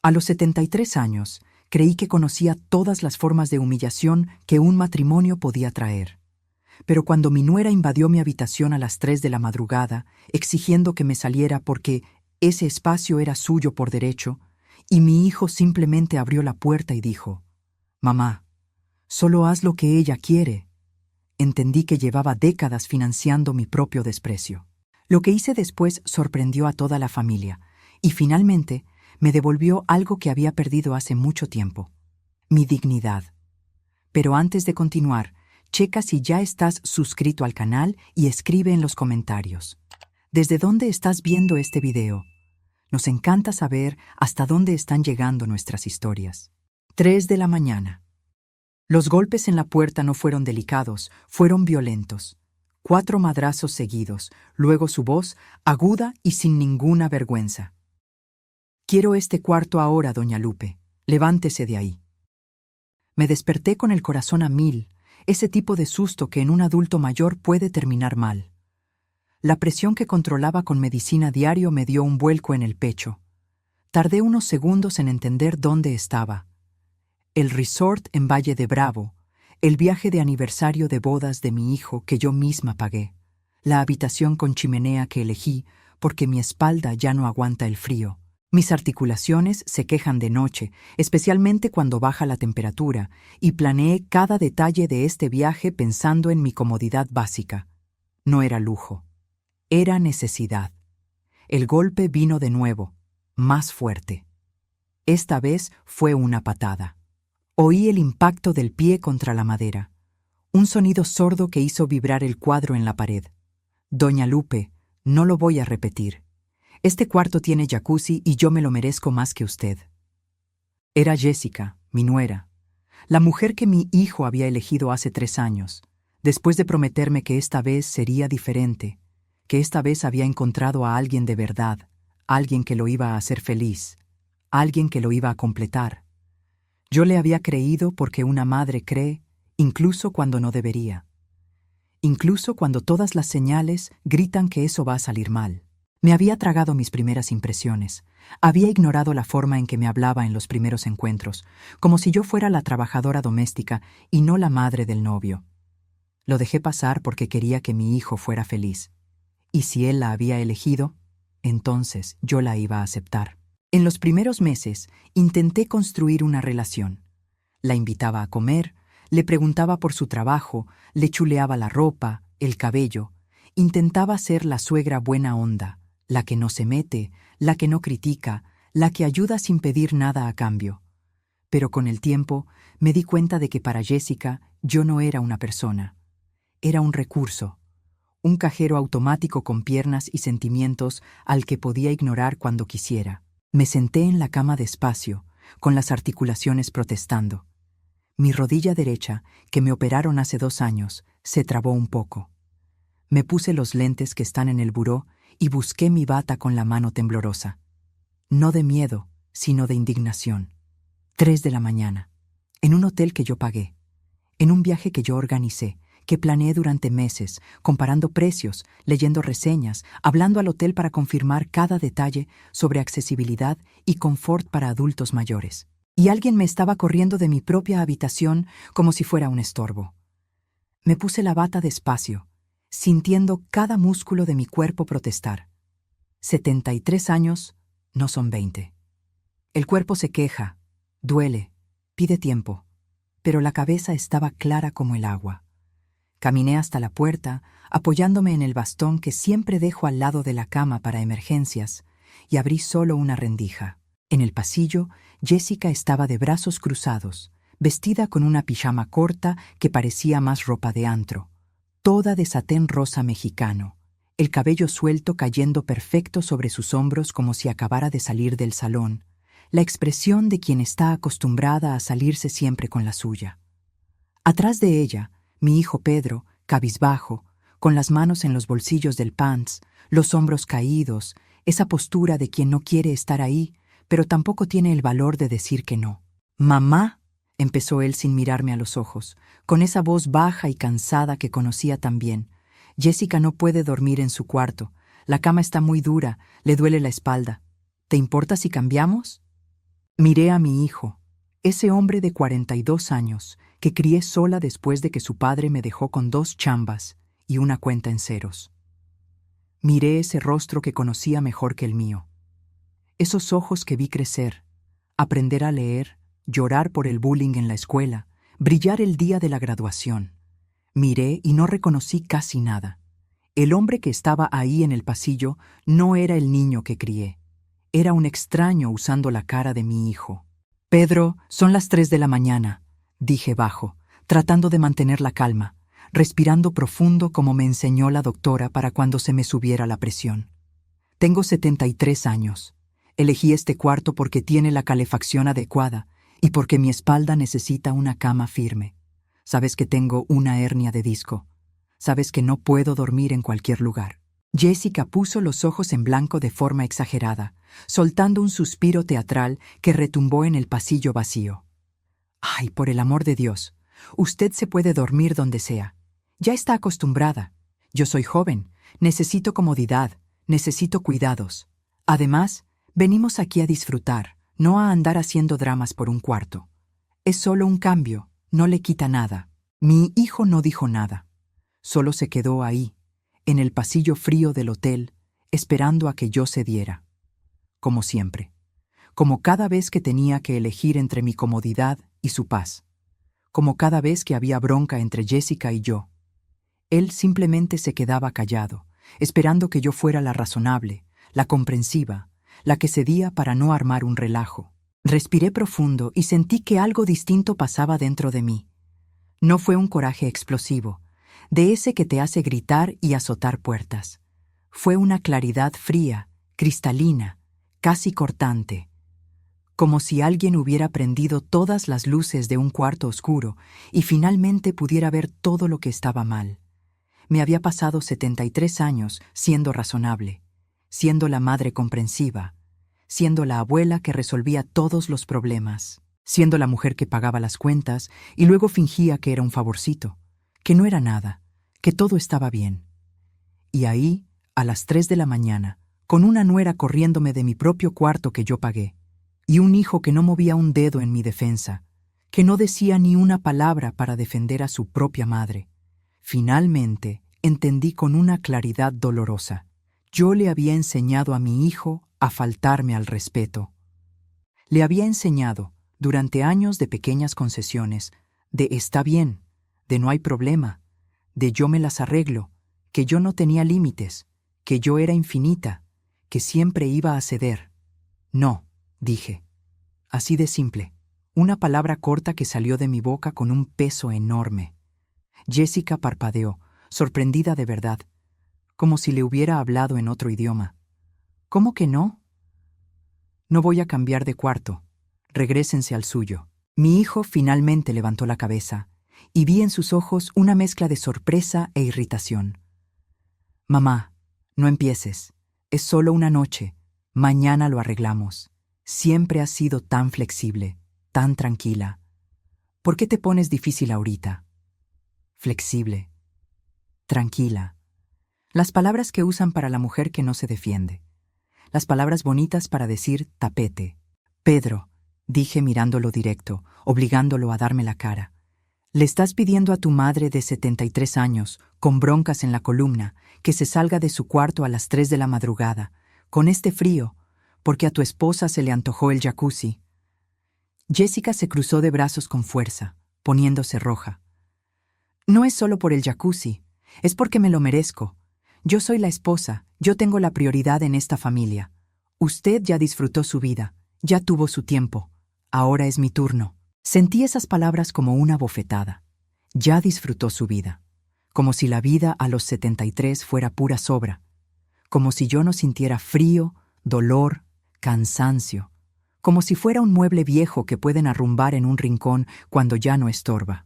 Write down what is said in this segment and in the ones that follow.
A los 73 años, creí que conocía todas las formas de humillación que un matrimonio podía traer. Pero cuando mi nuera invadió mi habitación a las 3 de la madrugada, exigiendo que me saliera porque ese espacio era suyo por derecho, y mi hijo simplemente abrió la puerta y dijo: «Mamá, solo haz lo que ella quiere», entendí que llevaba décadas financiando mi propio desprecio. Lo que hice después sorprendió a toda la familia, y finalmente me devolvió algo que había perdido hace mucho tiempo: mi dignidad. Pero antes de continuar, checa si ya estás suscrito al canal y escribe en los comentarios ¿desde dónde estás viendo este video? Nos encanta saber hasta dónde están llegando nuestras historias. 3 de la mañana. Los golpes en la puerta no fueron delicados, fueron violentos. 4 madrazos seguidos, luego su voz, aguda y sin ninguna vergüenza: «Quiero este cuarto ahora, doña Lupe. Levántese de ahí». Me desperté con el corazón a mil, ese tipo de susto que en un adulto mayor puede terminar mal. La presión que controlaba con medicina diario me dio un vuelco en el pecho. Tardé unos segundos en entender dónde estaba. El resort en Valle de Bravo, el viaje de aniversario de bodas de mi hijo que yo misma pagué, la habitación con chimenea que elegí porque mi espalda ya no aguanta el frío. Mis articulaciones se quejan de noche, especialmente cuando baja la temperatura, y planeé cada detalle de este viaje pensando en mi comodidad básica. No era lujo, era necesidad. El golpe vino de nuevo, más fuerte. Esta vez fue una patada. Oí el impacto del pie contra la madera, un sonido sordo que hizo vibrar el cuadro en la pared. «Doña Lupe, no lo voy a repetir. Este cuarto tiene jacuzzi y yo me lo merezco más que usted». Era Jessica, mi nuera, la mujer que mi hijo había elegido hace 3 años, después de prometerme que esta vez sería diferente, que esta vez había encontrado a alguien de verdad, alguien que lo iba a hacer feliz, alguien que lo iba a completar. Yo le había creído porque una madre cree, incluso cuando no debería. Incluso cuando todas las señales gritan que eso va a salir mal. Me había tragado mis primeras impresiones. Había ignorado la forma en que me hablaba en los primeros encuentros, como si yo fuera la trabajadora doméstica y no la madre del novio. Lo dejé pasar porque quería que mi hijo fuera feliz. Y si él la había elegido, entonces yo la iba a aceptar. En los primeros meses intenté construir una relación. La invitaba a comer, le preguntaba por su trabajo, le chuleaba la ropa, el cabello. Intentaba ser la suegra buena onda, la que no se mete, la que no critica, la que ayuda sin pedir nada a cambio. Pero con el tiempo me di cuenta de que para Jessica yo no era una persona. Era un recurso, un cajero automático con piernas y sentimientos al que podía ignorar cuando quisiera. Me senté en la cama despacio, con las articulaciones protestando. Mi rodilla derecha, que me operaron hace 2 años, se trabó un poco. Me puse los lentes que están en el buró y busqué mi bata con la mano temblorosa. No de miedo, sino de indignación. 3 de la mañana, en un hotel que yo pagué, en un viaje que yo organicé, que planeé durante meses, comparando precios, leyendo reseñas, hablando al hotel para confirmar cada detalle sobre accesibilidad y confort para adultos mayores. Y alguien me estaba corriendo de mi propia habitación como si fuera un estorbo. Me puse la bata despacio, sintiendo cada músculo de mi cuerpo protestar. 73 años no son 20. El cuerpo se queja, duele, pide tiempo, pero la cabeza estaba clara como el agua. Caminé hasta la puerta, apoyándome en el bastón que siempre dejo al lado de la cama para emergencias, y abrí solo una rendija. En el pasillo, Jessica estaba de brazos cruzados, vestida con una pijama corta que parecía más ropa de antro, toda de satén rosa mexicano, el cabello suelto cayendo perfecto sobre sus hombros como si acabara de salir del salón, la expresión de quien está acostumbrada a salirse siempre con la suya. Atrás de ella, mi hijo Pedro, cabizbajo, con las manos en los bolsillos del pants, los hombros caídos, esa postura de quien no quiere estar ahí, pero tampoco tiene el valor de decir que no. «Mamá», empezó él sin mirarme a los ojos, con esa voz baja y cansada que conocía tan bien. «Jessica no puede dormir en su cuarto. La cama está muy dura, le duele la espalda. ¿Te importa si cambiamos?» Miré a mi hijo, ese hombre de 42 años que crié sola después de que su padre me dejó con 2 chambas y una cuenta en ceros. Miré ese rostro que conocía mejor que el mío, esos ojos que vi crecer, aprender a leer, llorar por el bullying en la escuela, brillar el día de la graduación. Miré y no reconocí casi nada. El hombre que estaba ahí en el pasillo no era el niño que crié. Era un extraño usando la cara de mi hijo. «Pedro, son las 3 de la mañana», dije bajo, tratando de mantener la calma, respirando profundo como me enseñó la doctora para cuando se me subiera la presión. «Tengo 73 años. Elegí este cuarto porque tiene la calefacción adecuada y porque mi espalda necesita una cama firme. Sabes que tengo una hernia de disco. Sabes que no puedo dormir en cualquier lugar». Jessica puso los ojos en blanco de forma exagerada, soltando un suspiro teatral que retumbó en el pasillo vacío. «Ay, por el amor de Dios, usted se puede dormir donde sea. Ya está acostumbrada. Yo soy joven, necesito comodidad, necesito cuidados. Además, venimos aquí a disfrutar, no a andar haciendo dramas por un cuarto. Es solo un cambio, no le quita nada». Mi hijo no dijo nada. Solo se quedó ahí, en el pasillo frío del hotel, esperando a que yo cediera. Como siempre. Como cada vez que tenía que elegir entre mi comodidad y su paz. Como cada vez que había bronca entre Jessica y yo. Él simplemente se quedaba callado, esperando que yo fuera la razonable, la comprensiva, la que cedía para no armar un relajo. Respiré profundo y sentí que algo distinto pasaba dentro de mí. No fue un coraje explosivo, de ese que te hace gritar y azotar puertas. Fue una claridad fría, cristalina, casi cortante. Como si alguien hubiera prendido todas las luces de un cuarto oscuro y finalmente pudiera ver todo lo que estaba mal. Me había pasado 73 años siendo razonable, siendo la madre comprensiva, siendo la abuela que resolvía todos los problemas, siendo la mujer que pagaba las cuentas y luego fingía que era un favorcito, que no era nada, que todo estaba bien. Y ahí, a las 3 de la mañana, con una nuera corriéndome de mi propio cuarto que yo pagué, y un hijo que no movía un dedo en mi defensa, que no decía ni una palabra para defender a su propia madre, finalmente entendí con una claridad dolorosa. Yo le había enseñado a mi hijo a faltarme al respeto. Le había enseñado, durante años de pequeñas concesiones, de está bien, de no hay problema, de yo me las arreglo, que yo no tenía límites, que yo era infinita, que siempre iba a ceder. «No», dije. Así de simple. Una palabra corta que salió de mi boca con un peso enorme. Jessica parpadeó, sorprendida de verdad, como si le hubiera hablado en otro idioma. «¿Cómo que no?» «No voy a cambiar de cuarto. Regrésense al suyo». Mi hijo finalmente levantó la cabeza, y vi en sus ojos una mezcla de sorpresa e irritación. «Mamá, no empieces. Es solo una noche. Mañana lo arreglamos. Siempre has sido tan flexible, tan tranquila. ¿Por qué te pones difícil ahorita?» Flexible. Tranquila. Las palabras que usan para la mujer que no se defiende. Las palabras bonitas para decir tapete. «Pedro», dije mirándolo directo, obligándolo a darme la cara. «Le estás pidiendo a tu madre de 73 años, con broncas en la columna, que se salga de su cuarto a las 3 de la madrugada, con este frío, porque a tu esposa se le antojó el jacuzzi». Jessica se cruzó de brazos con fuerza, poniéndose roja. «No es solo por el jacuzzi, es porque me lo merezco. Yo soy la esposa, yo tengo la prioridad en esta familia. Usted ya disfrutó su vida, ya tuvo su tiempo. Ahora es mi turno». Sentí esas palabras como una bofetada. Ya disfrutó su vida. Como si la vida a los 73 fuera pura sobra. Como si yo no sintiera frío, dolor, cansancio. Como si fuera un mueble viejo que pueden arrumbar en un rincón cuando ya no estorba.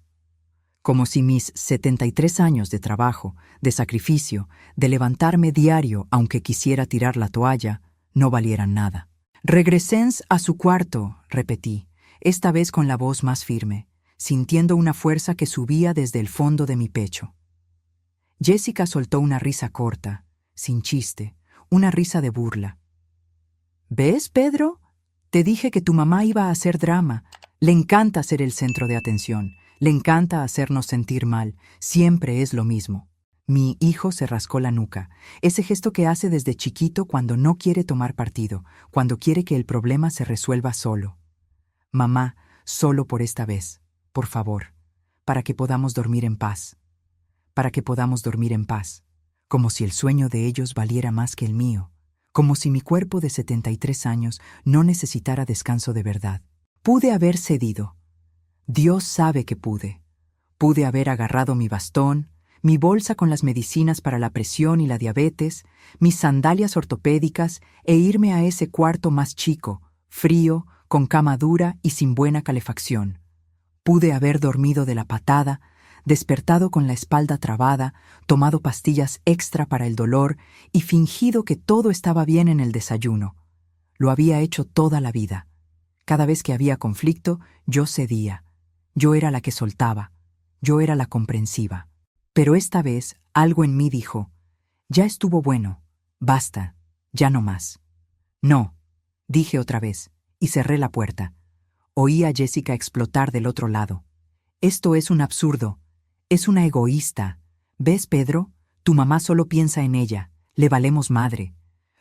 Como si mis 73 años de trabajo, de sacrificio, de levantarme diario aunque quisiera tirar la toalla, no valieran nada. «Regresens a su cuarto», repetí, esta vez con la voz más firme, sintiendo una fuerza que subía desde el fondo de mi pecho. Jessica soltó una risa corta, sin chiste, una risa de burla. «¿Ves, Pedro? Te dije que tu mamá iba a hacer drama. Le encanta ser el centro de atención. Le encanta hacernos sentir mal. Siempre es lo mismo. Mi hijo se rascó la nuca. Ese gesto que hace desde chiquito cuando no quiere tomar partido, cuando quiere que el problema se resuelva solo. Mamá, solo por esta vez, por favor, para que podamos dormir en paz. Para que podamos dormir en paz. Como si el sueño de ellos valiera más que el mío. Como si mi cuerpo de 73 años no necesitara descanso de verdad. Pude haber cedido. Dios sabe que pude. Pude haber agarrado mi bastón, mi bolsa con las medicinas para la presión y la diabetes, mis sandalias ortopédicas e irme a ese cuarto más chico, frío, con cama dura y sin buena calefacción. Pude haber dormido de la patada, despertado con la espalda trabada, tomado pastillas extra para el dolor y fingido que todo estaba bien en el desayuno. Lo había hecho toda la vida. Cada vez que había conflicto, yo cedía. Yo era la que soltaba. Yo era la comprensiva. Pero esta vez algo en mí dijo, ya estuvo bueno, basta, ya no más. No, dije otra vez, y cerré la puerta. Oí a Jessica explotar del otro lado. Esto es un absurdo. Es una egoísta. ¿Ves, Pedro? Tu mamá solo piensa en ella. Le valemos madre.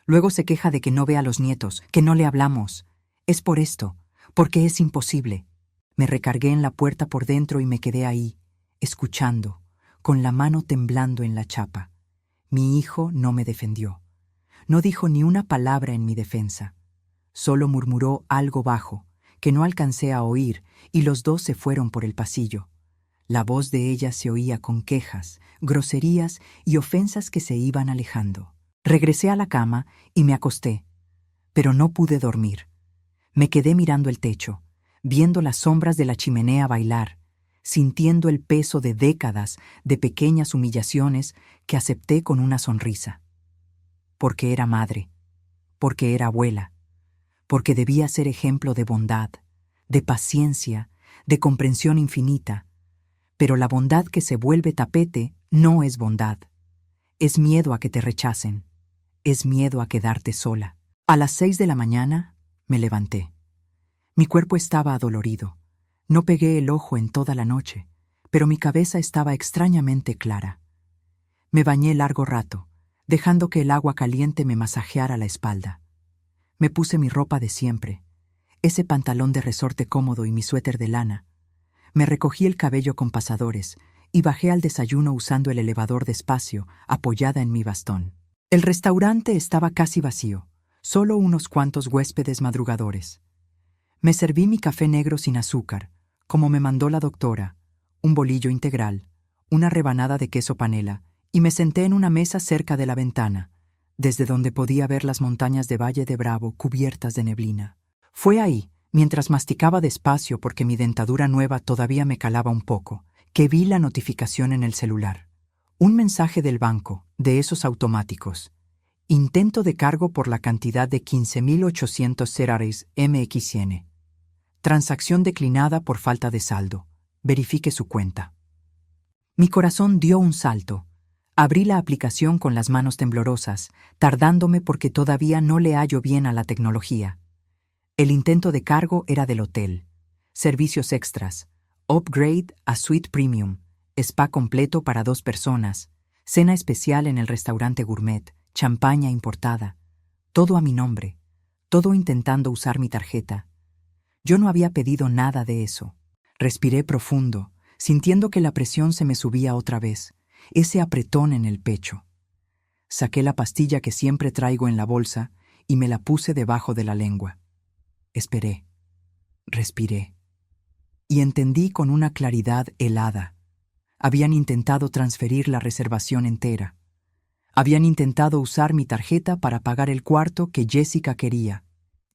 Luego se queja de que no ve a los nietos, que no le hablamos. Es por esto, porque es imposible. Me recargué en la puerta por dentro y me quedé ahí, escuchando, con la mano temblando en la chapa. Mi hijo no me defendió. No dijo ni una palabra en mi defensa. Solo murmuró algo bajo, que no alcancé a oír, y los dos se fueron por el pasillo. La voz de ella se oía con quejas, groserías y ofensas que se iban alejando. Regresé a la cama y me acosté, pero no pude dormir. Me quedé mirando el techo, viendo las sombras de la chimenea bailar, sintiendo el peso de décadas de pequeñas humillaciones que acepté con una sonrisa. Porque era madre, porque era abuela, porque debía ser ejemplo de bondad, de paciencia, de comprensión infinita. Pero la bondad que se vuelve tapete no es bondad. Es miedo a que te rechacen. Es miedo a quedarte sola. A las 6 de la mañana me levanté. Mi cuerpo estaba adolorido. No pegué el ojo en toda la noche, pero mi cabeza estaba extrañamente clara. Me bañé largo rato, dejando que el agua caliente me masajeara la espalda. Me puse mi ropa de siempre, ese pantalón de resorte cómodo y mi suéter de lana. Me recogí el cabello con pasadores y bajé al desayuno usando el elevador despacio, apoyada en mi bastón. El restaurante estaba casi vacío, solo unos cuantos huéspedes madrugadores. Me serví mi café negro sin azúcar, como me mandó la doctora, un bolillo integral, una rebanada de queso panela, y me senté en una mesa cerca de la ventana, desde donde podía ver las montañas de Valle de Bravo cubiertas de neblina. Fue ahí, mientras masticaba despacio porque mi dentadura nueva todavía me calaba un poco, que vi la notificación en el celular. Un mensaje del banco, de esos automáticos. Intento de cargo por la cantidad de 15.800 cerares MXN. Transacción declinada por falta de saldo. Verifique su cuenta. Mi corazón dio un salto. Abrí la aplicación con las manos temblorosas, tardándome porque todavía no le hallo bien a la tecnología. El intento de cargo era del hotel. Servicios extras. Upgrade a Suite Premium. Spa completo para 2 personas. Cena especial en el restaurante gourmet. Champaña importada. Todo a mi nombre. Todo intentando usar mi tarjeta. Yo no había pedido nada de eso. Respiré profundo, sintiendo que la presión se me subía otra vez. Ese apretón en el pecho. Saqué la pastilla que siempre traigo en la bolsa y me la puse debajo de la lengua. Esperé. Respiré. Y entendí con una claridad helada. Habían intentado transferir la reservación entera. Habían intentado usar mi tarjeta para pagar el cuarto que Jessica quería.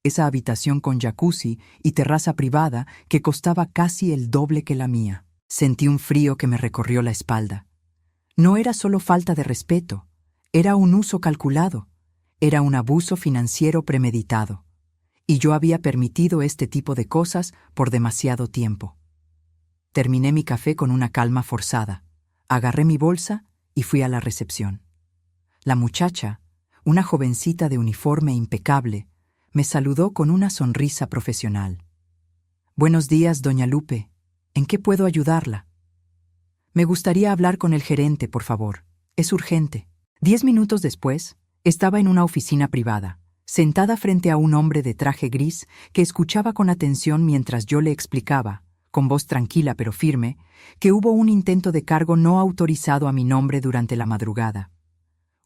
Esa habitación con jacuzzi y terraza privada que costaba casi el doble que la mía. Sentí un frío que me recorrió la espalda. No era solo falta de respeto, era un uso calculado, era un abuso financiero premeditado. Y yo había permitido este tipo de cosas por demasiado tiempo. Terminé mi café con una calma forzada. Agarré mi bolsa y fui a la recepción. La muchacha, una jovencita de uniforme impecable, Me saludó con una sonrisa profesional. Buenos días, doña Lupe. ¿En qué puedo ayudarla? Me gustaría hablar con el gerente, por favor. Es urgente. 10 minutos después, estaba en una oficina privada, sentada frente a un hombre de traje gris que escuchaba con atención mientras yo le explicaba, con voz tranquila pero firme, que hubo un intento de cargo no autorizado a mi nombre durante la madrugada.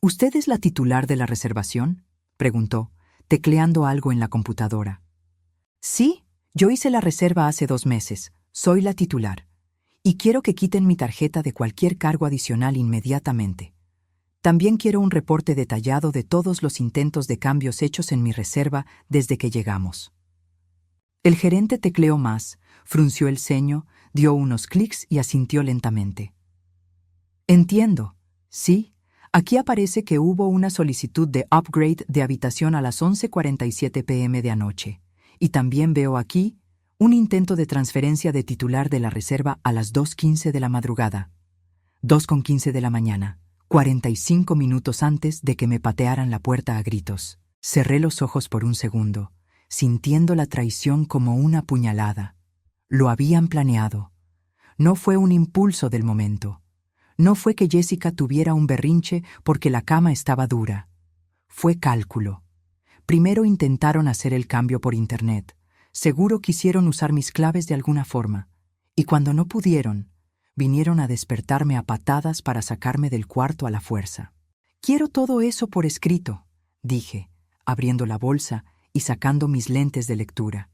¿Usted es la titular de la reservación?, preguntó, tecleando algo en la computadora. Sí, yo hice la reserva hace 2 meses. Soy la titular. Y quiero que quiten mi tarjeta de cualquier cargo adicional inmediatamente. También quiero un reporte detallado de todos los intentos de cambios hechos en mi reserva desde que llegamos. El gerente tecleó más, frunció el ceño, dio unos clics y asintió lentamente. Entiendo. Sí, aquí aparece que hubo una solicitud de upgrade de habitación a las 11:47 p.m. de anoche. Y también veo aquí un intento de transferencia de titular de la reserva a las 2:15 de la madrugada. 2:15 de la mañana, 45 minutos antes de que me patearan la puerta a gritos. Cerré los ojos por un segundo, sintiendo la traición como una puñalada. Lo habían planeado. No fue un impulso del momento. No fue que Jessica tuviera un berrinche porque la cama estaba dura. Fue cálculo. Primero intentaron hacer el cambio por internet. Seguro quisieron usar mis claves de alguna forma. Y cuando no pudieron, vinieron a despertarme a patadas para sacarme del cuarto a la fuerza. Quiero todo eso por escrito, dije, abriendo la bolsa y sacando mis lentes de lectura.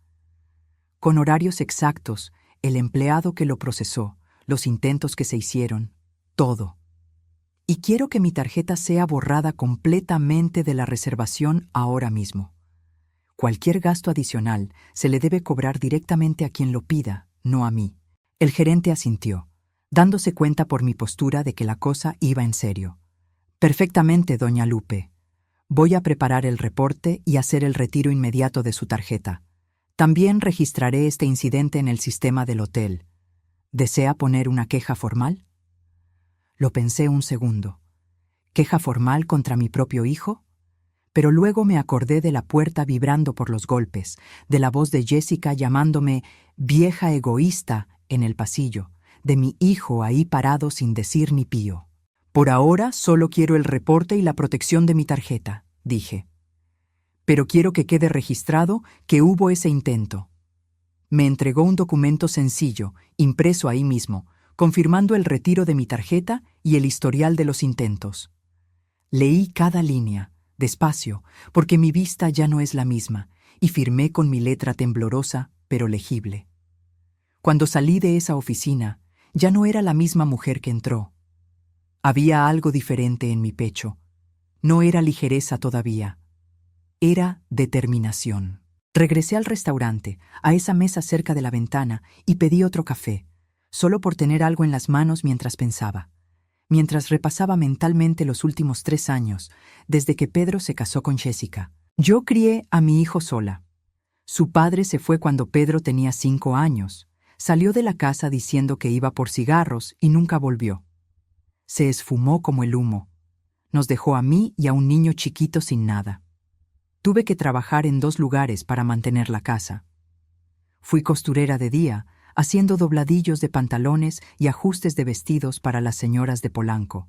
Con horarios exactos, el empleado que lo procesó, los intentos que se hicieron, todo. Y quiero que mi tarjeta sea borrada completamente de la reservación ahora mismo. Cualquier gasto adicional se le debe cobrar directamente a quien lo pida, no a mí. El gerente asintió, dándose cuenta por mi postura de que la cosa iba en serio. Perfectamente, doña Lupe. Voy a preparar el reporte y hacer el retiro inmediato de su tarjeta. También registraré este incidente en el sistema del hotel. ¿Desea poner una queja formal? Lo pensé un segundo. ¿Queja formal contra mi propio hijo? Pero luego me acordé de la puerta vibrando por los golpes, de la voz de Jessica llamándome vieja egoísta en el pasillo, de mi hijo ahí parado sin decir ni pío. Por ahora solo quiero el reporte y la protección de mi tarjeta, dije. Pero quiero que quede registrado que hubo ese intento. Me entregó un documento sencillo, impreso ahí mismo, confirmando el retiro de mi tarjeta y el historial de los intentos. Leí cada línea, despacio, porque mi vista ya no es la misma, y firmé con mi letra temblorosa, pero legible. Cuando salí de esa oficina, ya no era la misma mujer que entró. Había algo diferente en mi pecho. No era ligereza todavía. Era determinación. Regresé al restaurante, a esa mesa cerca de la ventana, y pedí otro café, solo por tener algo en las manos mientras pensaba. Mientras repasaba mentalmente los últimos 3 años, desde que Pedro se casó con Jessica. Yo crié a mi hijo sola. Su padre se fue cuando Pedro tenía 5 años. Salió de la casa diciendo que iba por cigarros y nunca volvió. Se esfumó como el humo. Nos dejó a mí y a un niño chiquito sin nada. Tuve que trabajar en 2 lugares para mantener la casa. Fui costurera de día, haciendo dobladillos de pantalones y ajustes de vestidos para las señoras de Polanco,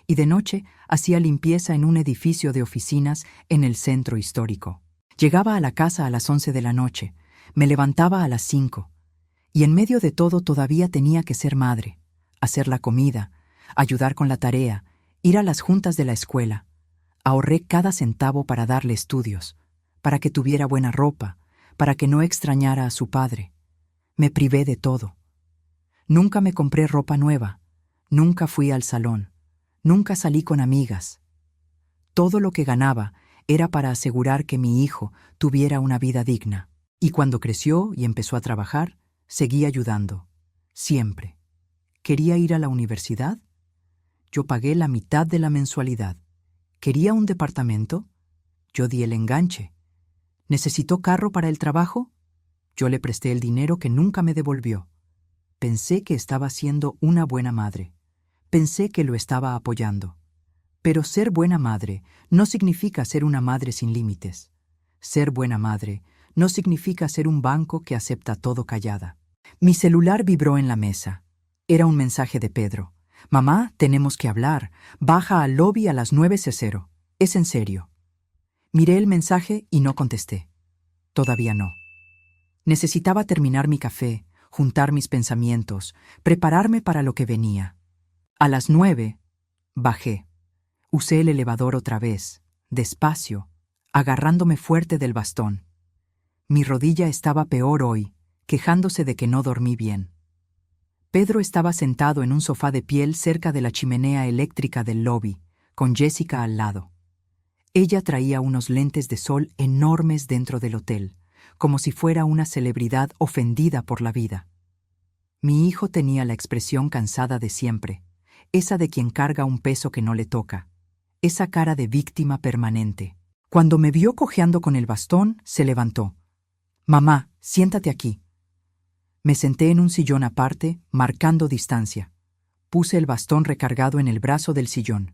y de noche hacía limpieza en un edificio de oficinas en el centro histórico. Llegaba a la casa a las 11 de la noche, me levantaba a las 5, y en medio de todo todavía tenía que ser madre, hacer la comida, ayudar con la tarea, ir a las juntas de la escuela. Ahorré cada centavo para darle estudios, para que tuviera buena ropa, para que no extrañara a su padre. Me privé de todo. Nunca me compré ropa nueva, nunca fui al salón, nunca salí con amigas. Todo lo que ganaba era para asegurar que mi hijo tuviera una vida digna. Y cuando creció y empezó a trabajar, seguí ayudando. Siempre. ¿Quería ir a la universidad? Yo pagué la mitad de la mensualidad. ¿Quería un departamento? Yo di el enganche. ¿Necesitó carro para el trabajo? Yo le presté el dinero que nunca me devolvió. Pensé que estaba siendo una buena madre. Pensé que lo estaba apoyando. Pero ser buena madre no significa ser una madre sin límites. Ser buena madre no significa ser un banco que acepta todo callada. Mi celular vibró en la mesa. Era un mensaje de Pedro. Mamá, tenemos que hablar. Baja al lobby a las 9:00. Es en serio. Miré el mensaje y no contesté. Todavía no. Necesitaba terminar mi café, juntar mis pensamientos, prepararme para lo que venía. A las 9, bajé. Usé el elevador otra vez, despacio, agarrándome fuerte del bastón. Mi rodilla estaba peor hoy, quejándose de que no dormí bien. Pedro estaba sentado en un sofá de piel cerca de la chimenea eléctrica del lobby, con Jessica al lado. Ella traía unos lentes de sol enormes dentro del hotel, como si fuera una celebridad ofendida por la vida. Mi hijo tenía la expresión cansada de siempre, esa de quien carga un peso que no le toca, esa cara de víctima permanente. Cuando me vio cojeando con el bastón, se levantó. «Mamá, siéntate aquí». Me senté en un sillón aparte, marcando distancia. Puse el bastón recargado en el brazo del sillón.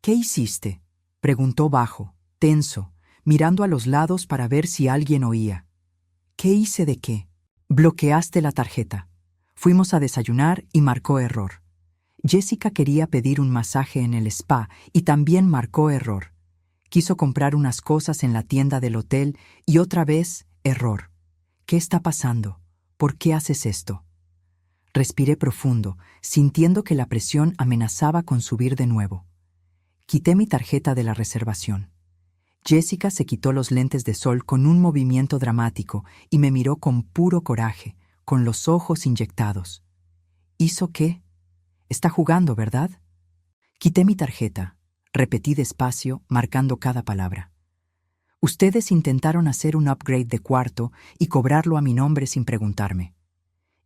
«¿Qué hiciste?», preguntó bajo, tenso, mirando a los lados para ver si alguien oía. «¿Qué hice de qué?». «Bloqueaste la tarjeta. Fuimos a desayunar y marcó error. Jessica quería pedir un masaje en el spa y también marcó error. Quiso comprar unas cosas en la tienda del hotel y otra vez, error. ¿Qué está pasando? ¿Por qué haces esto?». Respiré profundo, sintiendo que la presión amenazaba con subir de nuevo. Quité mi tarjeta de la reservación. Jessica se quitó los lentes de sol con un movimiento dramático y me miró con puro coraje, con los ojos inyectados. ¿Hizo qué? Está jugando, ¿verdad? Quité mi tarjeta. Repetí despacio, marcando cada palabra. Ustedes intentaron hacer un upgrade de cuarto y cobrarlo a mi nombre sin preguntarme.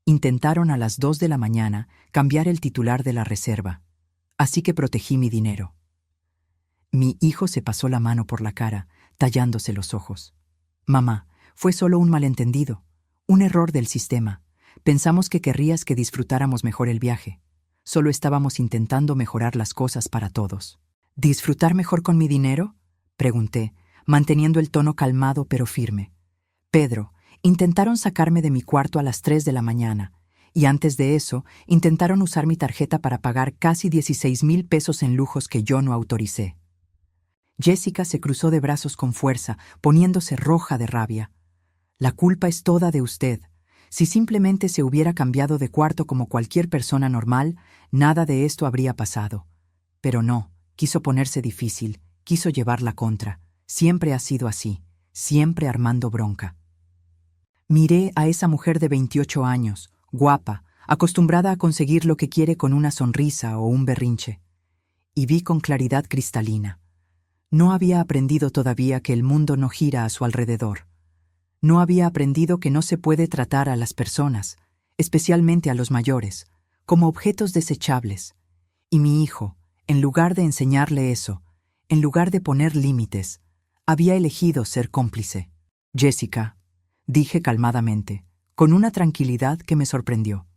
Intentaron a las 2 de la mañana cambiar el titular de la reserva, así que protegí mi dinero. Mi hijo se pasó la mano por la cara, tallándose los ojos. Mamá, fue solo un malentendido, un error del sistema. Pensamos que querrías que disfrutáramos mejor el viaje. Solo estábamos intentando mejorar las cosas para todos. ¿Disfrutar mejor con mi dinero?, pregunté, manteniendo el tono calmado pero firme. Pedro, intentaron sacarme de mi cuarto a las 3 de la mañana, y antes de eso, intentaron usar mi tarjeta para pagar casi 16,000 pesos en lujos que yo no autoricé. Jessica se cruzó de brazos con fuerza, poniéndose roja de rabia. La culpa es toda de usted. Si simplemente se hubiera cambiado de cuarto como cualquier persona normal, nada de esto habría pasado. Pero no, quiso ponerse difícil, quiso llevar la contra. Siempre ha sido así, siempre armando bronca. Miré a esa mujer de 28 años, guapa, acostumbrada a conseguir lo que quiere con una sonrisa o un berrinche. Y vi con claridad cristalina. No había aprendido todavía que el mundo no gira a su alrededor. No había aprendido que no se puede tratar a las personas, especialmente a los mayores, como objetos desechables. Y mi hijo, en lugar de enseñarle eso, en lugar de poner límites, había elegido ser cómplice. Jessica, dije calmadamente, con una tranquilidad que me sorprendió.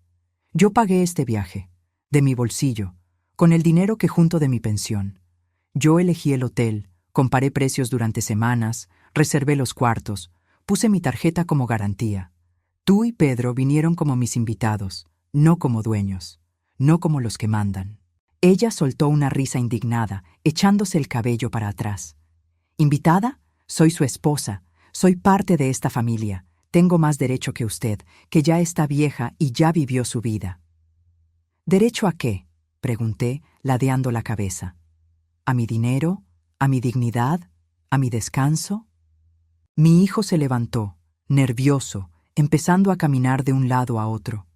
Yo pagué este viaje, de mi bolsillo, con el dinero que junto de mi pensión. Yo elegí el hotel, comparé precios durante semanas, reservé los cuartos, puse mi tarjeta como garantía. Tú y Pedro vinieron como mis invitados, no como dueños, no como los que mandan. Ella soltó una risa indignada, echándose el cabello para atrás. ¿Invitada? Soy su esposa, soy parte de esta familia. Tengo más derecho que usted, que ya está vieja y ya vivió su vida. ¿Derecho a qué?, pregunté, ladeando la cabeza. ¿A mi dinero? ¿A mi dignidad? ¿A mi descanso? Mi hijo se levantó, nervioso, empezando a caminar de un lado a otro.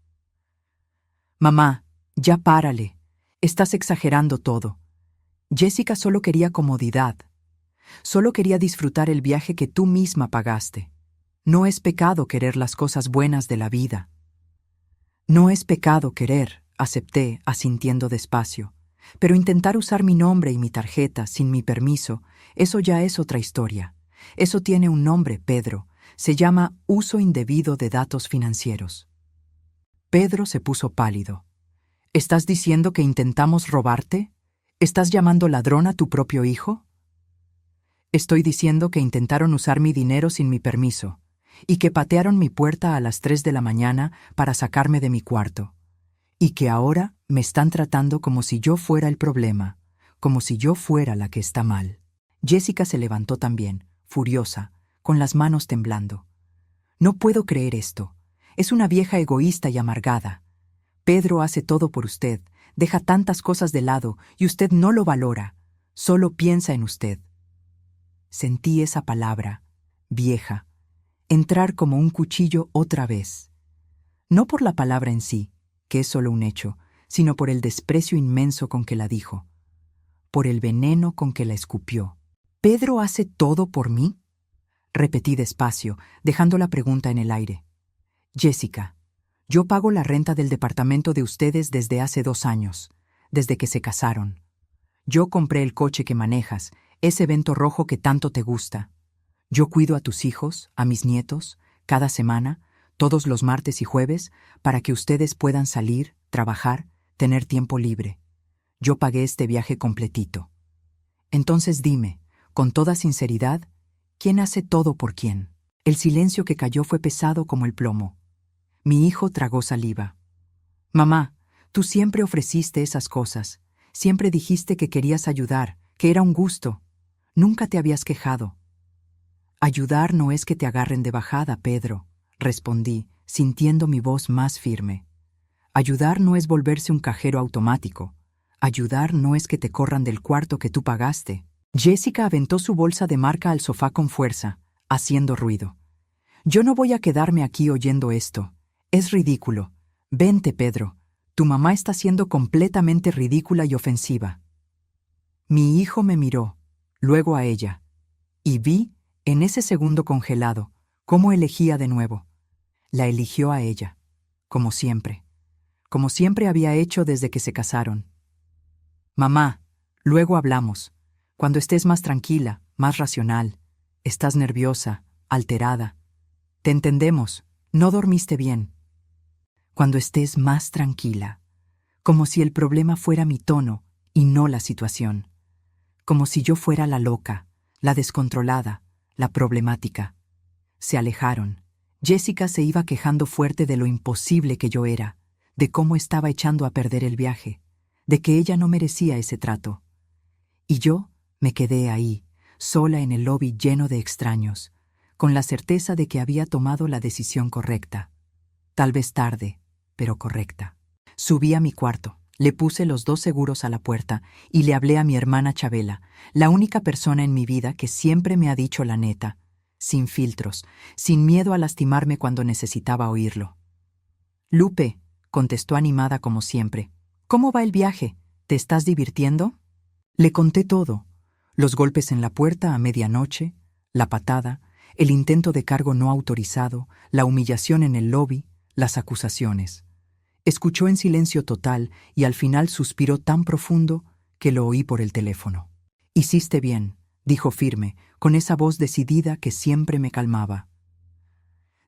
Mamá, ya párale. Estás exagerando todo. Jessica solo quería comodidad. Solo quería disfrutar el viaje que tú misma pagaste. No es pecado querer las cosas buenas de la vida. No es pecado querer, acepté, asintiendo despacio. Pero intentar usar mi nombre y mi tarjeta sin mi permiso, eso ya es otra historia. Eso tiene un nombre, Pedro. Se llama uso indebido de datos financieros. Pedro se puso pálido. ¿Estás diciendo que intentamos robarte? ¿Estás llamando ladrón a tu propio hijo? Estoy diciendo que intentaron usar mi dinero sin mi permiso, y que patearon mi puerta a las 3 de la mañana para sacarme de mi cuarto, y que ahora me están tratando como si yo fuera el problema, como si yo fuera la que está mal. Jessica se levantó también, furiosa, con las manos temblando. No puedo creer esto. Es una vieja egoísta y amargada. Pedro hace todo por usted, deja tantas cosas de lado y usted no lo valora, solo piensa en usted. Sentí esa palabra, vieja, entrar como un cuchillo otra vez. No por la palabra en sí, que es solo un hecho, sino por el desprecio inmenso con que la dijo, por el veneno con que la escupió. ¿Pedro hace todo por mí? Repetí despacio, dejando la pregunta en el aire. Jessica, yo pago la renta del departamento de ustedes desde hace 2 años, desde que se casaron. Yo compré el coche que manejas, ese Vento rojo que tanto te gusta. Yo cuido a tus hijos, a mis nietos, cada semana, todos los martes y jueves, para que ustedes puedan salir, trabajar, tener tiempo libre. Yo pagué este viaje completito. Entonces dime, con toda sinceridad, ¿quién hace todo por quién? El silencio que cayó fue pesado como el plomo. Mi hijo tragó saliva. Mamá, tú siempre ofreciste esas cosas. Siempre dijiste que querías ayudar, que era un gusto. Nunca te habías quejado. Ayudar no es que te agarren de bajada, Pedro, respondí, sintiendo mi voz más firme. Ayudar no es volverse un cajero automático. Ayudar no es que te corran del cuarto que tú pagaste. Jessica aventó su bolsa de marca al sofá con fuerza, haciendo ruido. Yo no voy a quedarme aquí oyendo esto. Es ridículo. Vente, Pedro. Tu mamá está siendo completamente ridícula y ofensiva. Mi hijo me miró, luego a ella, y vi, en ese segundo congelado, cómo elegía de nuevo. La eligió a ella, como siempre había hecho desde que se casaron. Mamá, luego hablamos. Cuando estés más tranquila, más racional, estás nerviosa, alterada. Te entendemos, no dormiste bien. Cuando estés más tranquila, como si el problema fuera mi tono y no la situación. Como si yo fuera la loca, la descontrolada, la problemática. Se alejaron. Jessica se iba quejando fuerte de lo imposible que yo era, de cómo estaba echando a perder el viaje, de que ella no merecía ese trato. Y yo me quedé ahí, sola en el lobby lleno de extraños, con la certeza de que había tomado la decisión correcta. Tal vez tarde, pero correcta. Subí a mi cuarto, le puse los 2 seguros a la puerta y le hablé a mi hermana Chabela, la única persona en mi vida que siempre me ha dicho la neta, sin filtros, sin miedo a lastimarme cuando necesitaba oírlo. Lupe, contestó animada como siempre. ¿Cómo va el viaje? ¿Te estás divirtiendo? Le conté todo. Los golpes en la puerta a medianoche, la patada, el intento de cargo no autorizado, la humillación en el lobby, las acusaciones. Escuchó en silencio total y al final suspiró tan profundo que lo oí por el teléfono. Hiciste bien, dijo firme, con esa voz decidida que siempre me calmaba.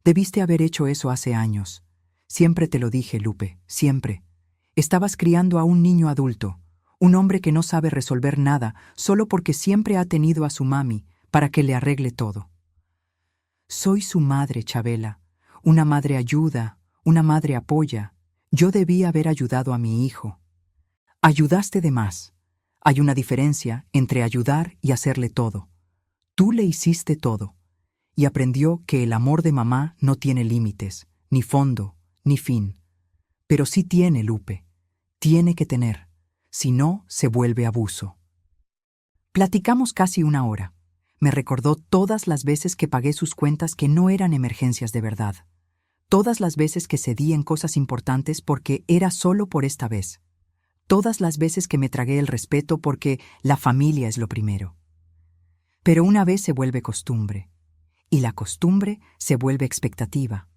Debiste haber hecho eso hace años. Siempre te lo dije, Lupe, siempre. Estabas criando a un niño adulto, un hombre que no sabe resolver nada solo porque siempre ha tenido a su mami para que le arregle todo. Soy su madre, Chabela. Una madre ayuda, una madre apoya. Yo debí haber ayudado a mi hijo. Ayudaste de más. Hay una diferencia entre ayudar y hacerle todo. Tú le hiciste todo. Y aprendió que el amor de mamá no tiene límites, ni fondo, ni fin. Pero sí tiene, Lupe. Tiene que tener. Si no, se vuelve abuso. Platicamos casi 1 hora. Me recordó todas las veces que pagué sus cuentas que no eran emergencias de verdad. Todas las veces que cedí en cosas importantes porque era solo por esta vez. Todas las veces que me tragué el respeto porque la familia es lo primero. Pero una vez se vuelve costumbre. Y la costumbre se vuelve expectativa.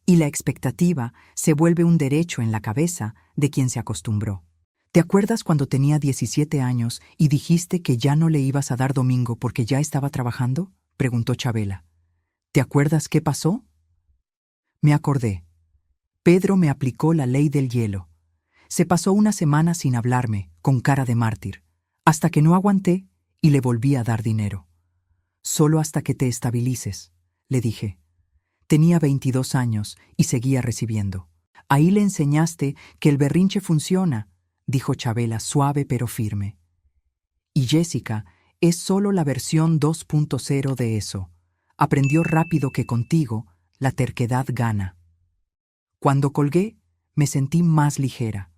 Y la expectativa se vuelve un derecho en la cabeza de quien se acostumbró. ¿Te acuerdas cuando tenía 17 años y dijiste que ya no le ibas a dar domingo porque ya estaba trabajando? Preguntó Chabela. ¿Te acuerdas qué pasó? Me acordé. Pedro me aplicó la ley del hielo. Se pasó 1 semana sin hablarme, con cara de mártir, hasta que no aguanté y le volví a dar dinero. Solo hasta que te estabilices, le dije. Tenía 22 años y seguía recibiendo. Ahí le enseñaste que el berrinche funciona, dijo Chabela suave pero firme. Y Jessica es solo la versión 2.0 de eso. Aprendió rápido que contigo la terquedad gana. Cuando colgué, me sentí más ligera.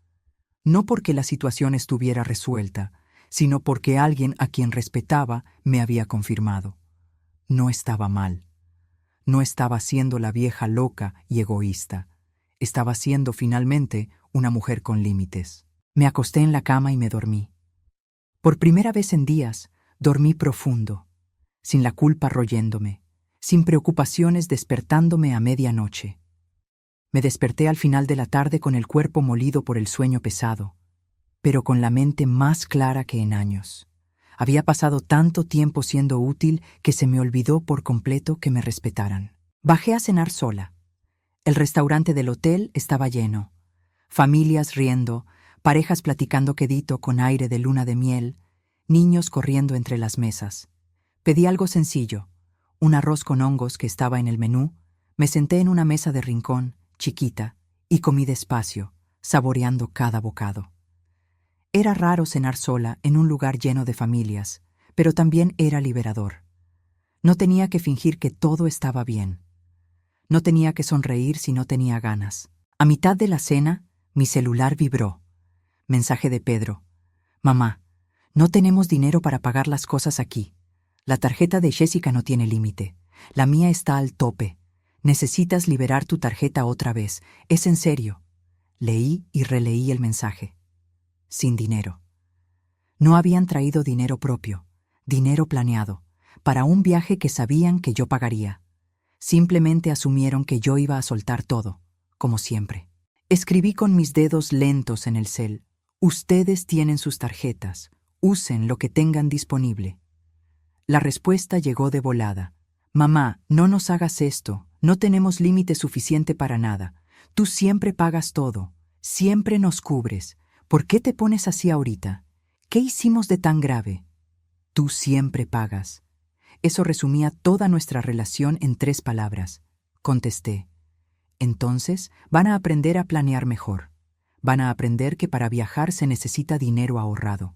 No porque la situación estuviera resuelta, sino porque alguien a quien respetaba me había confirmado. No estaba mal. No estaba siendo la vieja loca y egoísta. Estaba siendo finalmente una mujer con límites. Me acosté en la cama y me dormí. Por primera vez en días, dormí profundo, sin la culpa royéndome, sin preocupaciones despertándome a medianoche. Me desperté al final de la tarde con el cuerpo molido por el sueño pesado, pero con la mente más clara que en años. Había pasado tanto tiempo siendo útil que se me olvidó por completo que me respetaran. Bajé a cenar sola. El restaurante del hotel estaba lleno. Familias riendo, parejas platicando quedito con aire de luna de miel, niños corriendo entre las mesas. Pedí algo sencillo, un arroz con hongos que estaba en el menú, me senté en una mesa de rincón, chiquita, y comí despacio, saboreando cada bocado. Era raro cenar sola en un lugar lleno de familias, pero también era liberador. No tenía que fingir que todo estaba bien. No tenía que sonreír si no tenía ganas. A mitad de la cena, mi celular vibró. Mensaje de Pedro. Mamá, no tenemos dinero para pagar las cosas aquí. La tarjeta de Jessica no tiene límite. La mía está al tope. Necesitas liberar tu tarjeta otra vez. Es en serio. Leí y releí el mensaje. Sin dinero. No habían traído dinero propio, dinero planeado, para un viaje que sabían que yo pagaría. Simplemente asumieron que yo iba a soltar todo, como siempre. Escribí con mis dedos lentos en el cel. Ustedes tienen sus tarjetas. Usen lo que tengan disponible. La respuesta llegó de volada. Mamá, no nos hagas esto. No tenemos límite suficiente para nada. Tú siempre pagas todo. Siempre nos cubres. ¿Por qué te pones así ahorita? ¿Qué hicimos de tan grave? Tú siempre pagas. Eso resumía toda nuestra relación en 3 palabras. Contesté. Entonces, van a aprender a planear mejor. Van a aprender que para viajar se necesita dinero ahorrado.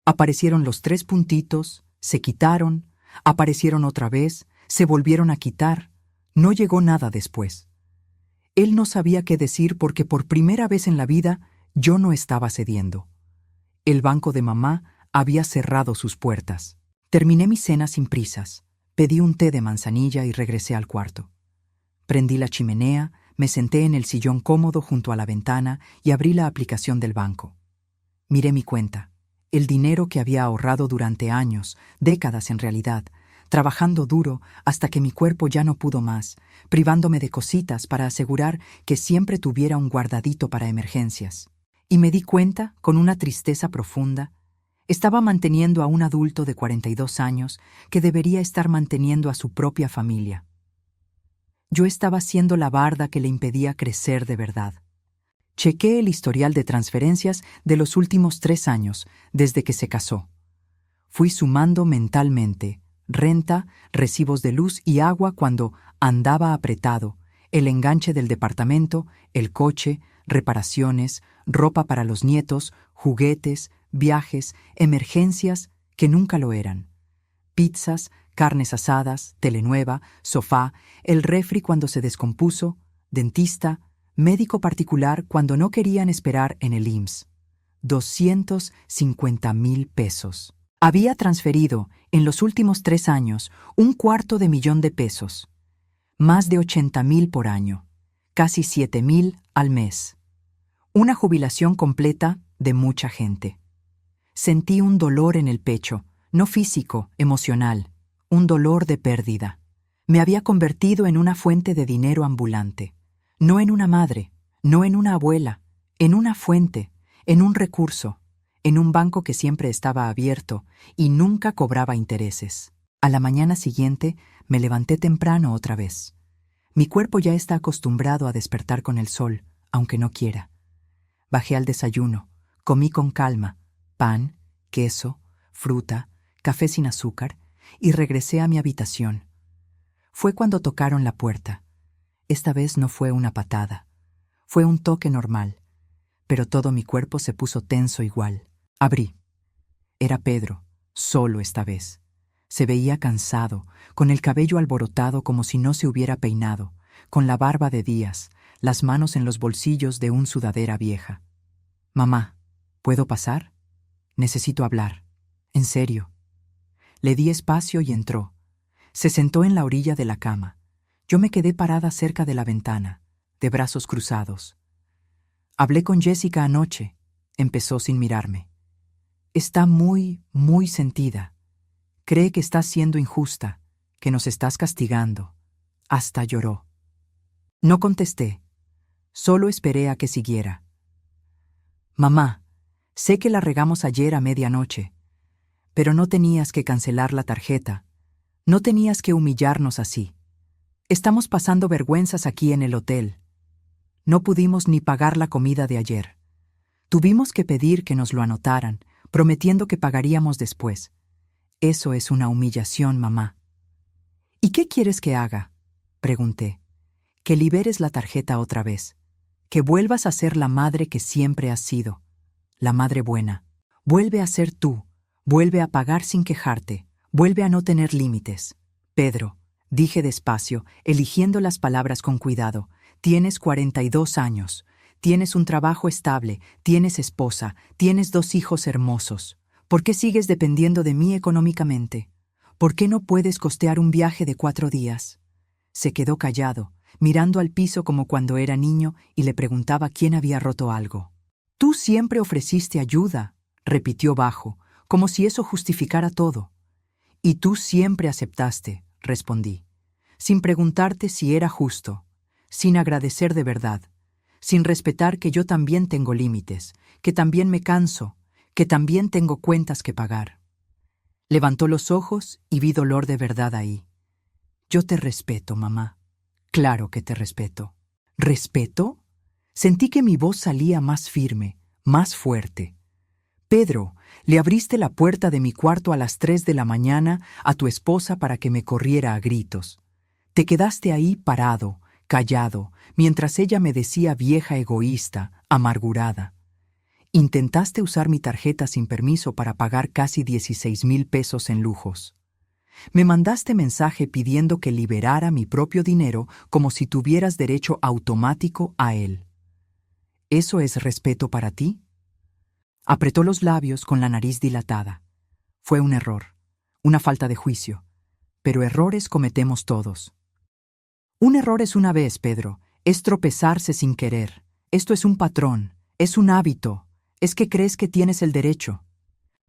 Aparecieron los 3 puntitos, se quitaron, aparecieron otra vez, se volvieron a quitar. No llegó nada después. Él no sabía qué decir porque por primera vez en la vida yo no estaba cediendo. El banco de mamá había cerrado sus puertas. Terminé mi cena sin prisas. Pedí un té de manzanilla y regresé al cuarto. Prendí la chimenea, me senté en el sillón cómodo junto a la ventana y abrí la aplicación del banco. Miré mi cuenta, el dinero que había ahorrado durante años, décadas en realidad, trabajando duro hasta que mi cuerpo ya no pudo más, privándome de cositas para asegurar que siempre tuviera un guardadito para emergencias. Y me di cuenta, con una tristeza profunda, estaba manteniendo a un adulto de 42 años que debería estar manteniendo a su propia familia. Yo estaba siendo la barda que le impedía crecer de verdad. Chequé el historial de transferencias de los últimos 3 años, desde que se casó. Fui sumando mentalmente renta, recibos de luz y agua cuando andaba apretado, el enganche del departamento, el coche, reparaciones, ropa para los nietos, juguetes, viajes, emergencias que nunca lo eran. Pizzas, carnes asadas, tele nueva, sofá, el refri cuando se descompuso, dentista, médico particular cuando no querían esperar en el IMSS. 250,000 pesos. Había transferido, en los últimos 3 años, $250,000 de pesos. Más de 80,000 por año. Casi 7,000 al mes. Una jubilación completa de mucha gente. Sentí un dolor en el pecho, no físico, emocional, un dolor de pérdida. Me había convertido en una fuente de dinero ambulante. No en una madre, no en una abuela, en una fuente, en un recurso, en un banco que siempre estaba abierto y nunca cobraba intereses. A la mañana siguiente me levanté temprano otra vez. Mi cuerpo ya está acostumbrado a despertar con el sol, aunque no quiera. Bajé al desayuno, comí con calma, pan, queso, fruta, café sin azúcar, y regresé a mi habitación. Fue cuando tocaron la puerta. Esta vez no fue una patada. Fue un toque normal, pero todo mi cuerpo se puso tenso igual. Abrí. Era Pedro, solo esta vez. Se veía cansado, con el cabello alborotado como si no se hubiera peinado, con la barba de días, las manos en los bolsillos de una sudadera vieja. «Mamá, ¿puedo pasar? Necesito hablar. En serio». Le di espacio y entró. Se sentó en la orilla de la cama. Yo me quedé parada cerca de la ventana, de brazos cruzados. «Hablé con Jessica anoche», empezó sin mirarme. «Está muy, muy sentida. Cree que estás siendo injusta, que nos estás castigando». Hasta lloró. No contesté. Solo esperé a que siguiera. «Mamá, sé que la regamos ayer a medianoche, pero no tenías que cancelar la tarjeta. No tenías que humillarnos así. Estamos pasando vergüenzas aquí en el hotel. No pudimos ni pagar la comida de ayer. Tuvimos que pedir que nos lo anotaran, prometiendo que pagaríamos después. Eso es una humillación, mamá». «¿Y qué quieres que haga?», pregunté. «Que liberes la tarjeta otra vez. Que vuelvas a ser la madre que siempre has sido. La madre buena. Vuelve a ser tú. Vuelve a pagar sin quejarte. Vuelve a no tener límites». «Pedro», dije despacio, eligiendo las palabras con cuidado, «tienes 42 años. Tienes un trabajo estable, tienes esposa, tienes 2 hijos hermosos. ¿Por qué sigues dependiendo de mí económicamente? ¿Por qué no puedes costear un viaje de 4 días? Se quedó callado, mirando al piso como cuando era niño y le preguntaba quién había roto algo. «Tú siempre ofreciste ayuda», repitió bajo, como si eso justificara todo. «Y tú siempre aceptaste», respondí, sin preguntarte si era justo, sin agradecer de verdad, sin respetar que yo también tengo límites, que también me canso, que también tengo cuentas que pagar». Levantó los ojos y vi dolor de verdad ahí. «Yo te respeto, mamá. Claro que te respeto». «¿Respeto?». Sentí que mi voz salía más firme, más fuerte. «Pedro, le abriste la puerta de mi cuarto a las 3 de la mañana a tu esposa para que me corriera a gritos. Te quedaste ahí parado, callado, mientras ella me decía vieja egoísta, amargurada. Intentaste usar mi tarjeta sin permiso para pagar casi 16,000 pesos en lujos. Me mandaste mensaje pidiendo que liberara mi propio dinero como si tuvieras derecho automático a él. ¿Eso es respeto para ti?». Apretó los labios con la nariz dilatada. Fue un error, una falta de juicio, pero errores cometemos todos. Un error es una vez, Pedro, es tropezarse sin querer. Esto es un patrón, es un hábito, es que crees que tienes el derecho.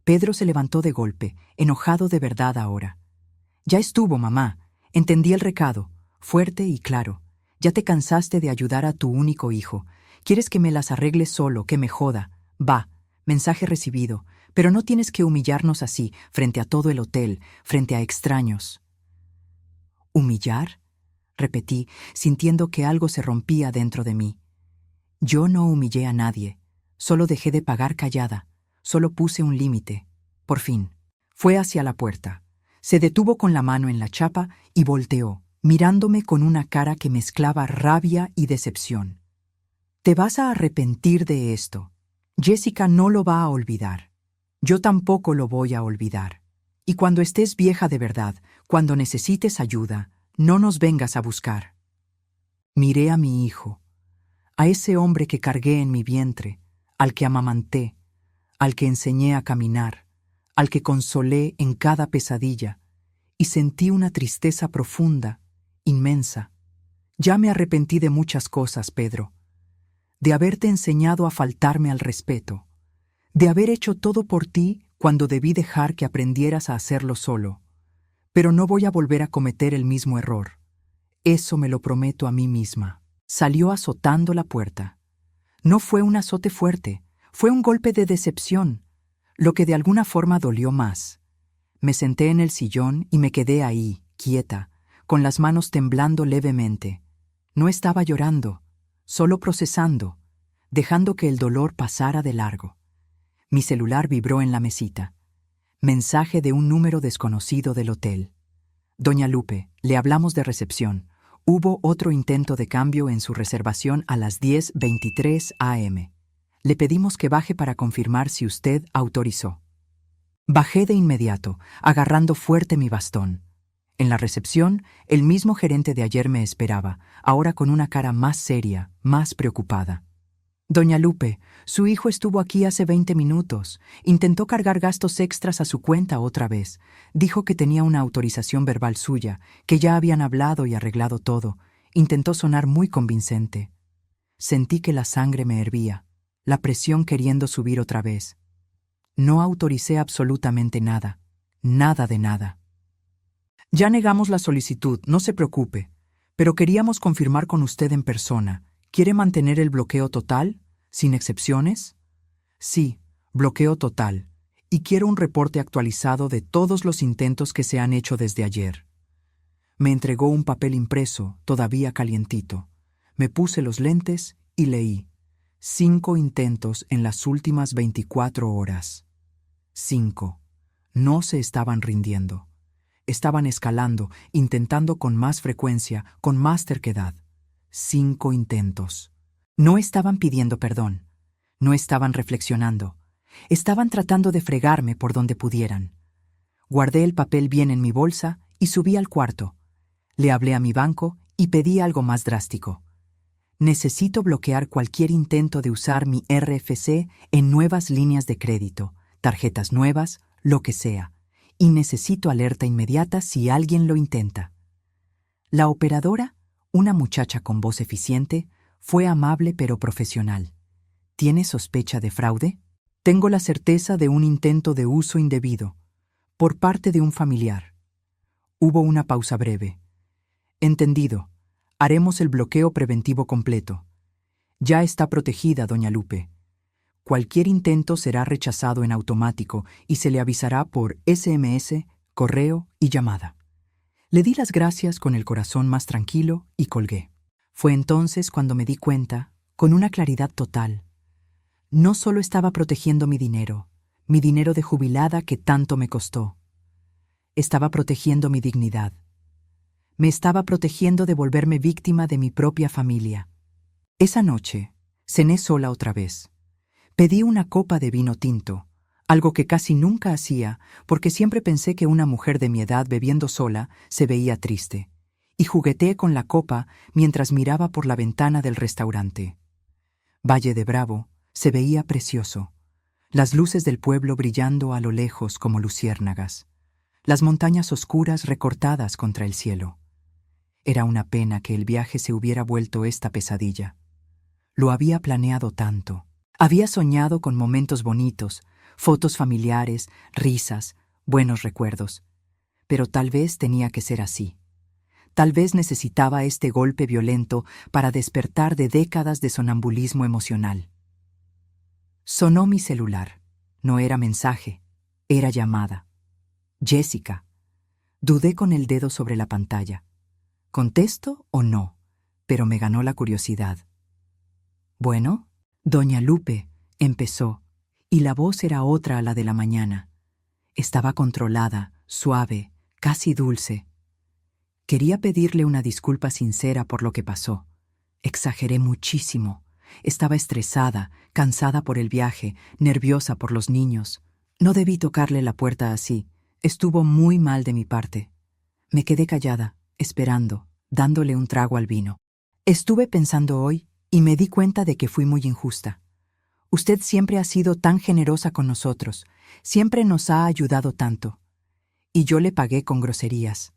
Pedro se levantó de golpe, enojado de verdad ahora. «Ya estuvo, mamá. Entendí el recado, fuerte y claro. Ya te cansaste de ayudar a tu único hijo. Quieres que me las arregle solo, que me joda. Va, mensaje recibido, pero no tienes que humillarnos así, frente a todo el hotel, frente a extraños». «¿Humillar?», repetí, sintiendo que algo se rompía dentro de mí. Yo no humillé a nadie, solo dejé de pagar callada, solo puse un límite. Por fin, fue hacia la puerta. Se detuvo con la mano en la chapa y volteó, mirándome con una cara que mezclaba rabia y decepción. «Te vas a arrepentir de esto. Jessica no lo va a olvidar. Yo tampoco lo voy a olvidar. Y cuando estés vieja de verdad, cuando necesites ayuda, no nos vengas a buscar». Miré a mi hijo, a ese hombre que cargué en mi vientre, al que amamanté, al que enseñé a caminar, al que consolé en cada pesadilla, y sentí una tristeza profunda, inmensa. Ya me arrepentí de muchas cosas, Pedro. De haberte enseñado a faltarme al respeto, de haber hecho todo por ti cuando debí dejar que aprendieras a hacerlo solo. Pero no voy a volver a cometer el mismo error. Eso me lo prometo a mí misma. Salió azotando la puerta. No fue un azote fuerte, fue un golpe de decepción, lo que de alguna forma dolió más. Me senté en el sillón y me quedé ahí, quieta, con las manos temblando levemente. No estaba llorando, solo procesando, dejando que el dolor pasara de largo. Mi celular vibró en la mesita. Mensaje de un número desconocido del hotel. Doña Lupe, le hablamos de recepción. Hubo otro intento de cambio en su reservación a las 10:23 am. Le pedimos que baje para confirmar si usted autorizó. Bajé de inmediato, agarrando fuerte mi bastón. En la recepción, el mismo gerente de ayer me esperaba, ahora con una cara más seria, más preocupada. Doña Lupe, su hijo estuvo aquí hace 20 minutos. Intentó cargar gastos extras a su cuenta otra vez. Dijo que tenía una autorización verbal suya, que ya habían hablado y arreglado todo. Intentó sonar muy convincente. Sentí que la sangre me hervía, la presión queriendo subir otra vez. No autoricé absolutamente nada, nada de nada. Ya negamos la solicitud, no se preocupe, pero queríamos confirmar con usted en persona. ¿Quiere mantener el bloqueo total, sin excepciones? Sí, bloqueo total, y quiero un reporte actualizado de todos los intentos que se han hecho desde ayer. Me entregó un papel impreso, todavía calientito. Me puse los lentes y leí. 5 intentos en las últimas 24 horas. 5. No se estaban rindiendo. Estaban escalando, intentando con más frecuencia, con más terquedad. 5 intentos. No estaban pidiendo perdón. No estaban reflexionando. Estaban tratando de fregarme por donde pudieran. Guardé el papel bien en mi bolsa y subí al cuarto. Le hablé a mi banco y pedí algo más drástico. Necesito bloquear cualquier intento de usar mi RFC en nuevas líneas de crédito, tarjetas nuevas, lo que sea. Y necesito alerta inmediata si alguien lo intenta. La operadora, una muchacha con voz eficiente, fue amable pero profesional. ¿Tiene sospecha de fraude? Tengo la certeza de un intento de uso indebido, por parte de un familiar. Hubo una pausa breve. Entendido. Haremos el bloqueo preventivo completo. Ya está protegida, doña Lupe. Cualquier intento será rechazado en automático y se le avisará por SMS, correo y llamada. Le di las gracias con el corazón más tranquilo y colgué. Fue entonces cuando me di cuenta, con una claridad total. No solo estaba protegiendo mi dinero de jubilada que tanto me costó. Estaba protegiendo mi dignidad. Me estaba protegiendo de volverme víctima de mi propia familia. Esa noche, cené sola otra vez. Pedí una copa de vino tinto, algo que casi nunca hacía porque siempre pensé que una mujer de mi edad bebiendo sola se veía triste, y jugueteé con la copa mientras miraba por la ventana del restaurante. Valle de Bravo se veía precioso, las luces del pueblo brillando a lo lejos como luciérnagas, las montañas oscuras recortadas contra el cielo. Era una pena que el viaje se hubiera vuelto esta pesadilla. Lo había planeado tanto. Había soñado con momentos bonitos, fotos familiares, risas, buenos recuerdos. Pero tal vez tenía que ser así. Tal vez necesitaba este golpe violento para despertar de décadas de sonambulismo emocional. Sonó mi celular. No era mensaje, era llamada. Jessica. Dudé con el dedo sobre la pantalla. ¿Contesto o no? Pero me ganó la curiosidad. Bueno, doña Lupe, empezó, y la voz era otra a la de la mañana. Estaba controlada, suave, casi dulce. Quería pedirle una disculpa sincera por lo que pasó. Exageré muchísimo. Estaba estresada, cansada por el viaje, nerviosa por los niños. No debí tocarle la puerta así. Estuvo muy mal de mi parte. Me quedé callada, esperando, dándole un trago al vino. Estuve pensando hoy y me di cuenta de que fui muy injusta. Usted siempre ha sido tan generosa con nosotros, siempre nos ha ayudado tanto. Y yo le pagué con groserías.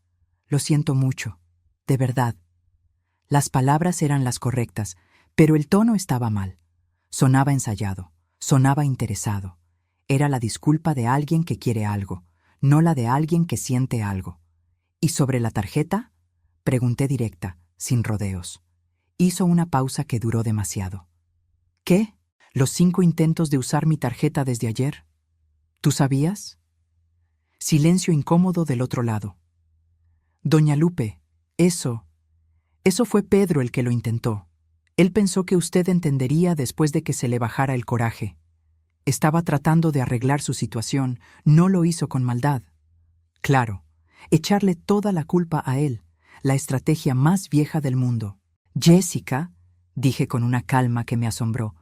Lo siento mucho, de verdad. Las palabras eran las correctas, pero el tono estaba mal. Sonaba ensayado, sonaba interesado. Era la disculpa de alguien que quiere algo, no la de alguien que siente algo. ¿Y sobre la tarjeta? Pregunté directa, sin rodeos. Hizo una pausa que duró demasiado. ¿Qué? ¿Los 5 intentos de usar mi tarjeta desde ayer? ¿Tú sabías? Silencio incómodo del otro lado. Doña Lupe, eso fue Pedro el que lo intentó. Él pensó que usted entendería después de que se le bajara el coraje. Estaba tratando de arreglar su situación, no lo hizo con maldad. Claro, echarle toda la culpa a él, la estrategia más vieja del mundo. Jessica, dije con una calma que me asombró,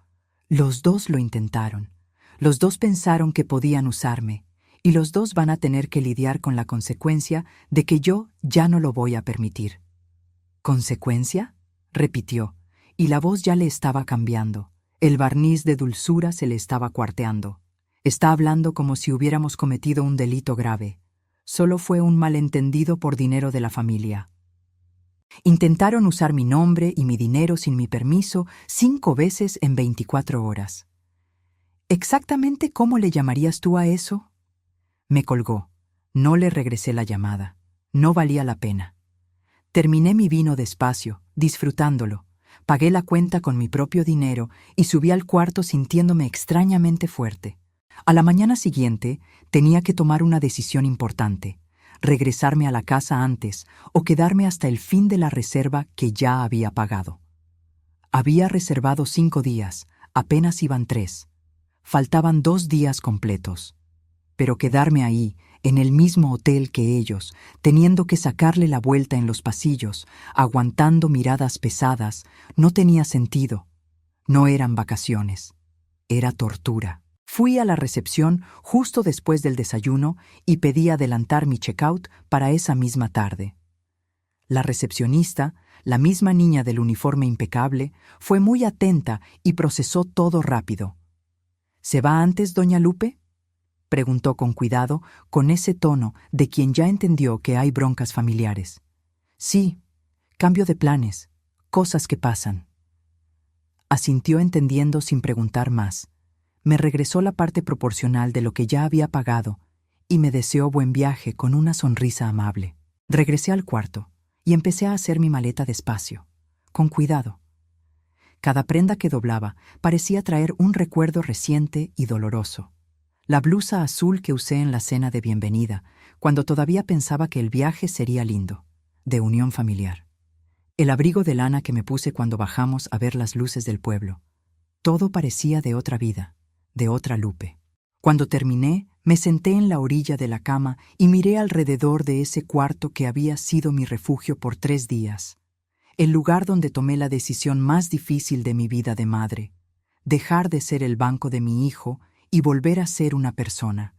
los dos lo intentaron. Los dos pensaron que podían usarme, y los dos van a tener que lidiar con la consecuencia de que yo ya no lo voy a permitir. ¿Consecuencia?, repitió, y la voz ya le estaba cambiando. El barniz de dulzura se le estaba cuarteando. Está hablando como si hubiéramos cometido un delito grave. Solo fue un malentendido por dinero de la familia. Intentaron usar mi nombre y mi dinero sin mi permiso 5 veces en 24 horas. ¿Exactamente cómo le llamarías tú a eso? Me colgó. No le regresé la llamada. No valía la pena. Terminé mi vino despacio, disfrutándolo. Pagué la cuenta con mi propio dinero y subí al cuarto sintiéndome extrañamente fuerte. A la mañana siguiente tenía que tomar una decisión importante: regresarme a la casa antes o quedarme hasta el fin de la reserva que ya había pagado. Había reservado 5 días, apenas iban 3. Faltaban 2 días completos. Pero quedarme ahí, en el mismo hotel que ellos, teniendo que sacarle la vuelta en los pasillos, aguantando miradas pesadas, no tenía sentido. No eran vacaciones. Era tortura. Fui a la recepción justo después del desayuno y pedí adelantar mi checkout para esa misma tarde. La recepcionista, la misma niña del uniforme impecable, fue muy atenta y procesó todo rápido. ¿Se va antes, doña Lupe?, preguntó con cuidado, con ese tono de quien ya entendió que hay broncas familiares. Sí, cambio de planes, cosas que pasan. Asintió entendiendo sin preguntar más. Me regresó la parte proporcional de lo que ya había pagado y me deseó buen viaje con una sonrisa amable. Regresé al cuarto y empecé a hacer mi maleta despacio, con cuidado. Cada prenda que doblaba parecía traer un recuerdo reciente y doloroso. La blusa azul que usé en la cena de bienvenida, cuando todavía pensaba que el viaje sería lindo, de unión familiar. El abrigo de lana que me puse cuando bajamos a ver las luces del pueblo. Todo parecía de otra vida, de otra Lupe. Cuando terminé, me senté en la orilla de la cama y miré alrededor de ese cuarto que había sido mi refugio por 3 días. El lugar donde tomé la decisión más difícil de mi vida de madre: dejar de ser el banco de mi hijo y volver a ser una persona.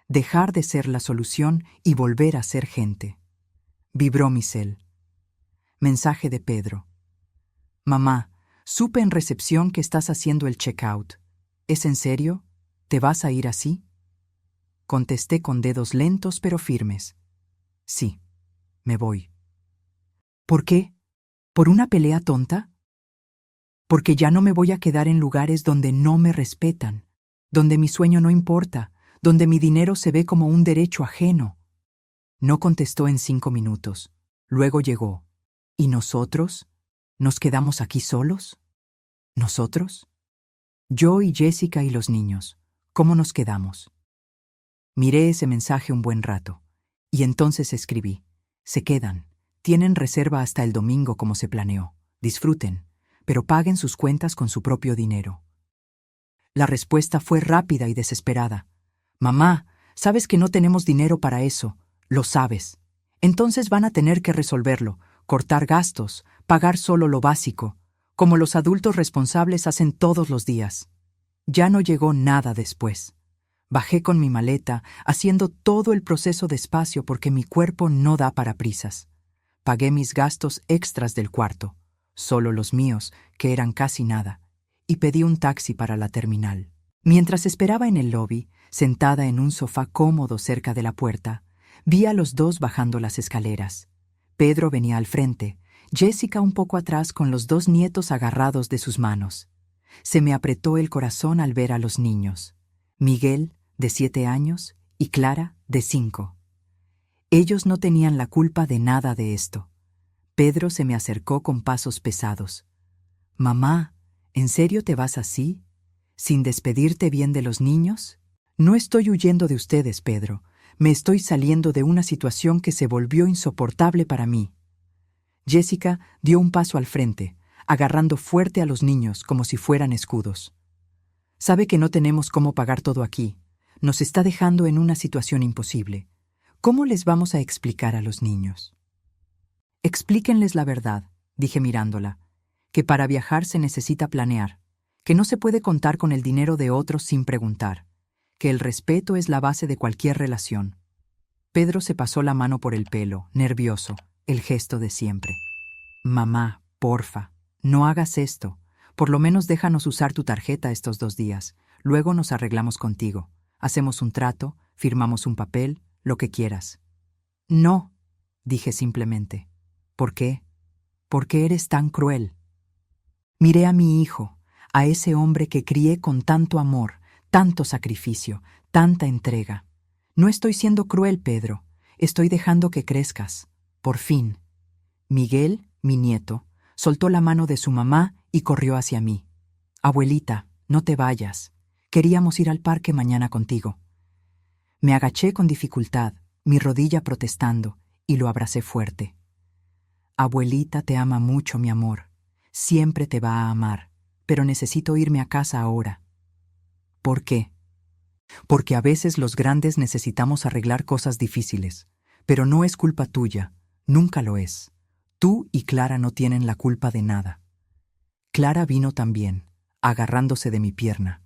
Dejar de ser la solución y volver a ser gente. Vibró mi cel. Mensaje de Pedro. Mamá, supe en recepción que estás haciendo el checkout. ¿Es en serio? ¿Te vas a ir así? Contesté con dedos lentos pero firmes. Sí, me voy. ¿Por qué? ¿Por una pelea tonta? Porque ya no me voy a quedar en lugares donde no me respetan, donde mi sueño no importa, donde mi dinero se ve como un derecho ajeno. No contestó en 5 minutos. Luego llegó. ¿Y nosotros? ¿Nos quedamos aquí solos? ¿Nosotros? Yo y Jessica y los niños. ¿Cómo nos quedamos? Miré ese mensaje un buen rato. Y entonces escribí. Se quedan. Tienen reserva hasta el domingo como se planeó. Disfruten, pero paguen sus cuentas con su propio dinero. La respuesta fue rápida y desesperada. Mamá, sabes que no tenemos dinero para eso. Lo sabes. Entonces van a tener que resolverlo, cortar gastos, pagar solo lo básico, como los adultos responsables hacen todos los días. Ya no llegó nada después. Bajé con mi maleta, haciendo todo el proceso despacio porque mi cuerpo no da para prisas. Pagué mis gastos extras del cuarto, solo los míos, que eran casi nada, y pedí un taxi para la terminal. Mientras esperaba en el lobby, sentada en un sofá cómodo cerca de la puerta, vi a los dos bajando las escaleras. Pedro venía al frente, Jessica un poco atrás con los 2 nietos agarrados de sus manos. Se me apretó el corazón al ver a los niños. Miguel, de 7 años, y Clara, de 5. Ellos no tenían la culpa de nada de esto. Pedro se me acercó con pasos pesados. Mamá, ¿en serio te vas así? ¿Sin despedirte bien de los niños? No estoy huyendo de ustedes, Pedro. Me estoy saliendo de una situación que se volvió insoportable para mí. Jessica dio un paso al frente, agarrando fuerte a los niños como si fueran escudos. Sabe que no tenemos cómo pagar todo aquí. Nos está dejando en una situación imposible. ¿Cómo les vamos a explicar a los niños? Explíquenles la verdad, dije mirándola, que para viajar se necesita planear, que no se puede contar con el dinero de otros sin preguntar, que el respeto es la base de cualquier relación. Pedro se pasó la mano por el pelo, nervioso, el gesto de siempre. Mamá, porfa, no hagas esto. Por lo menos déjanos usar tu tarjeta estos 2 días. Luego nos arreglamos contigo. Hacemos un trato, firmamos un papel, lo que quieras. No, dije simplemente. ¿Por qué? ¿Por qué eres tan cruel? Miré a mi hijo, a ese hombre que crié con tanto amor, tanto sacrificio, tanta entrega. No estoy siendo cruel, Pedro. Estoy dejando que crezcas. Por fin. Miguel, mi nieto, soltó la mano de su mamá y corrió hacia mí. Abuelita, no te vayas. Queríamos ir al parque mañana contigo. Me agaché con dificultad, mi rodilla protestando, y lo abracé fuerte. Abuelita te ama mucho, mi amor. Siempre te va a amar, pero necesito irme a casa ahora. ¿Por qué? Porque a veces los grandes necesitamos arreglar cosas difíciles, pero no es culpa tuya, nunca lo es. Tú y Clara no tienen la culpa de nada. Clara vino también, agarrándose de mi pierna.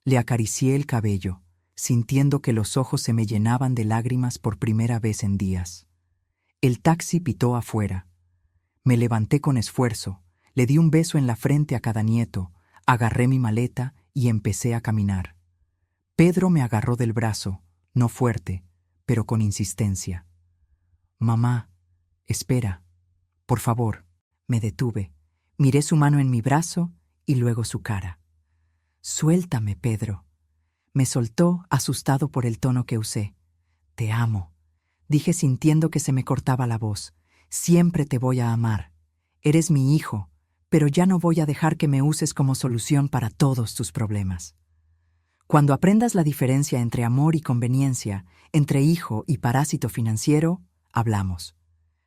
Le acaricié el cabello, sintiendo que los ojos se me llenaban de lágrimas por primera vez en días. El taxi pitó afuera. Me levanté con esfuerzo, le di un beso en la frente a cada nieto, agarré mi maleta y empecé a caminar. Pedro me agarró del brazo, no fuerte, pero con insistencia. Mamá, espera, por favor. Me detuve, miré su mano en mi brazo y luego su cara. Suéltame, Pedro. Me soltó, asustado por el tono que usé. Te amo, dije sintiendo que se me cortaba la voz. Siempre te voy a amar. Eres mi hijo, pero ya no voy a dejar que me uses como solución para todos tus problemas. Cuando aprendas la diferencia entre amor y conveniencia, entre hijo y parásito financiero, hablamos.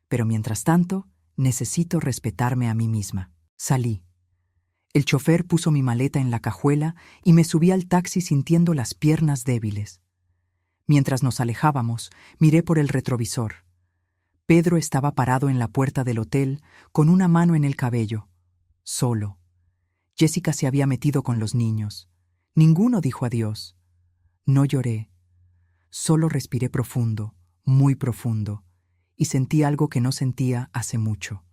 Pero mientras tanto, necesito respetarme a mí misma. Salí. El chofer puso mi maleta en la cajuela y me subí al taxi sintiendo las piernas débiles. Mientras nos alejábamos, miré por el retrovisor. Pedro estaba parado en la puerta del hotel, con una mano en el cabello. Solo. Jessica se había metido con los niños. Ninguno dijo adiós. No lloré. Solo respiré profundo, muy profundo, y sentí algo que no sentía hace mucho.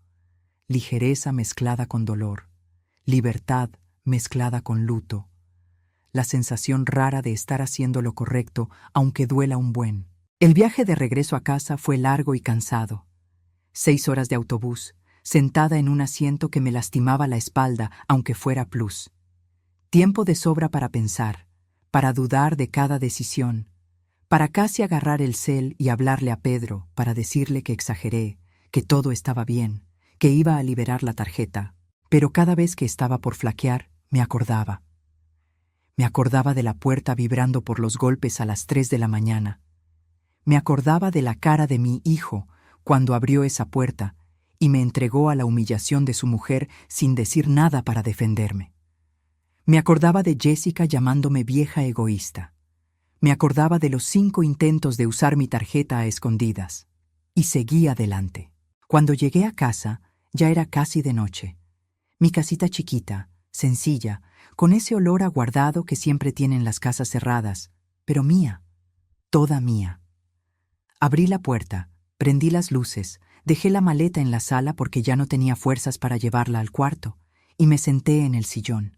Ligereza mezclada con dolor. Libertad mezclada con luto. La sensación rara de estar haciendo lo correcto, aunque duela un buen. El viaje de regreso a casa fue largo y cansado. 6 horas de autobús, sentada en un asiento que me lastimaba la espalda, aunque fuera plus. Tiempo de sobra para pensar, para dudar de cada decisión, para casi agarrar el cel y hablarle a Pedro para decirle que exageré, que todo estaba bien, que iba a liberar la tarjeta. Pero cada vez que estaba por flaquear, me acordaba. Me acordaba de la puerta vibrando por los golpes a las 3 de la mañana. Me acordaba de la cara de mi hijo cuando abrió esa puerta y me entregó a la humillación de su mujer sin decir nada para defenderme. Me acordaba de Jessica llamándome vieja egoísta. Me acordaba de los 5 intentos de usar mi tarjeta a escondidas. Y seguí adelante. Cuando llegué a casa, ya era casi de noche. Mi casita chiquita, sencilla, con ese olor a guardado que siempre tienen las casas cerradas, pero mía, toda mía. Abrí la puerta, prendí las luces, dejé la maleta en la sala porque ya no tenía fuerzas para llevarla al cuarto, y me senté en el sillón.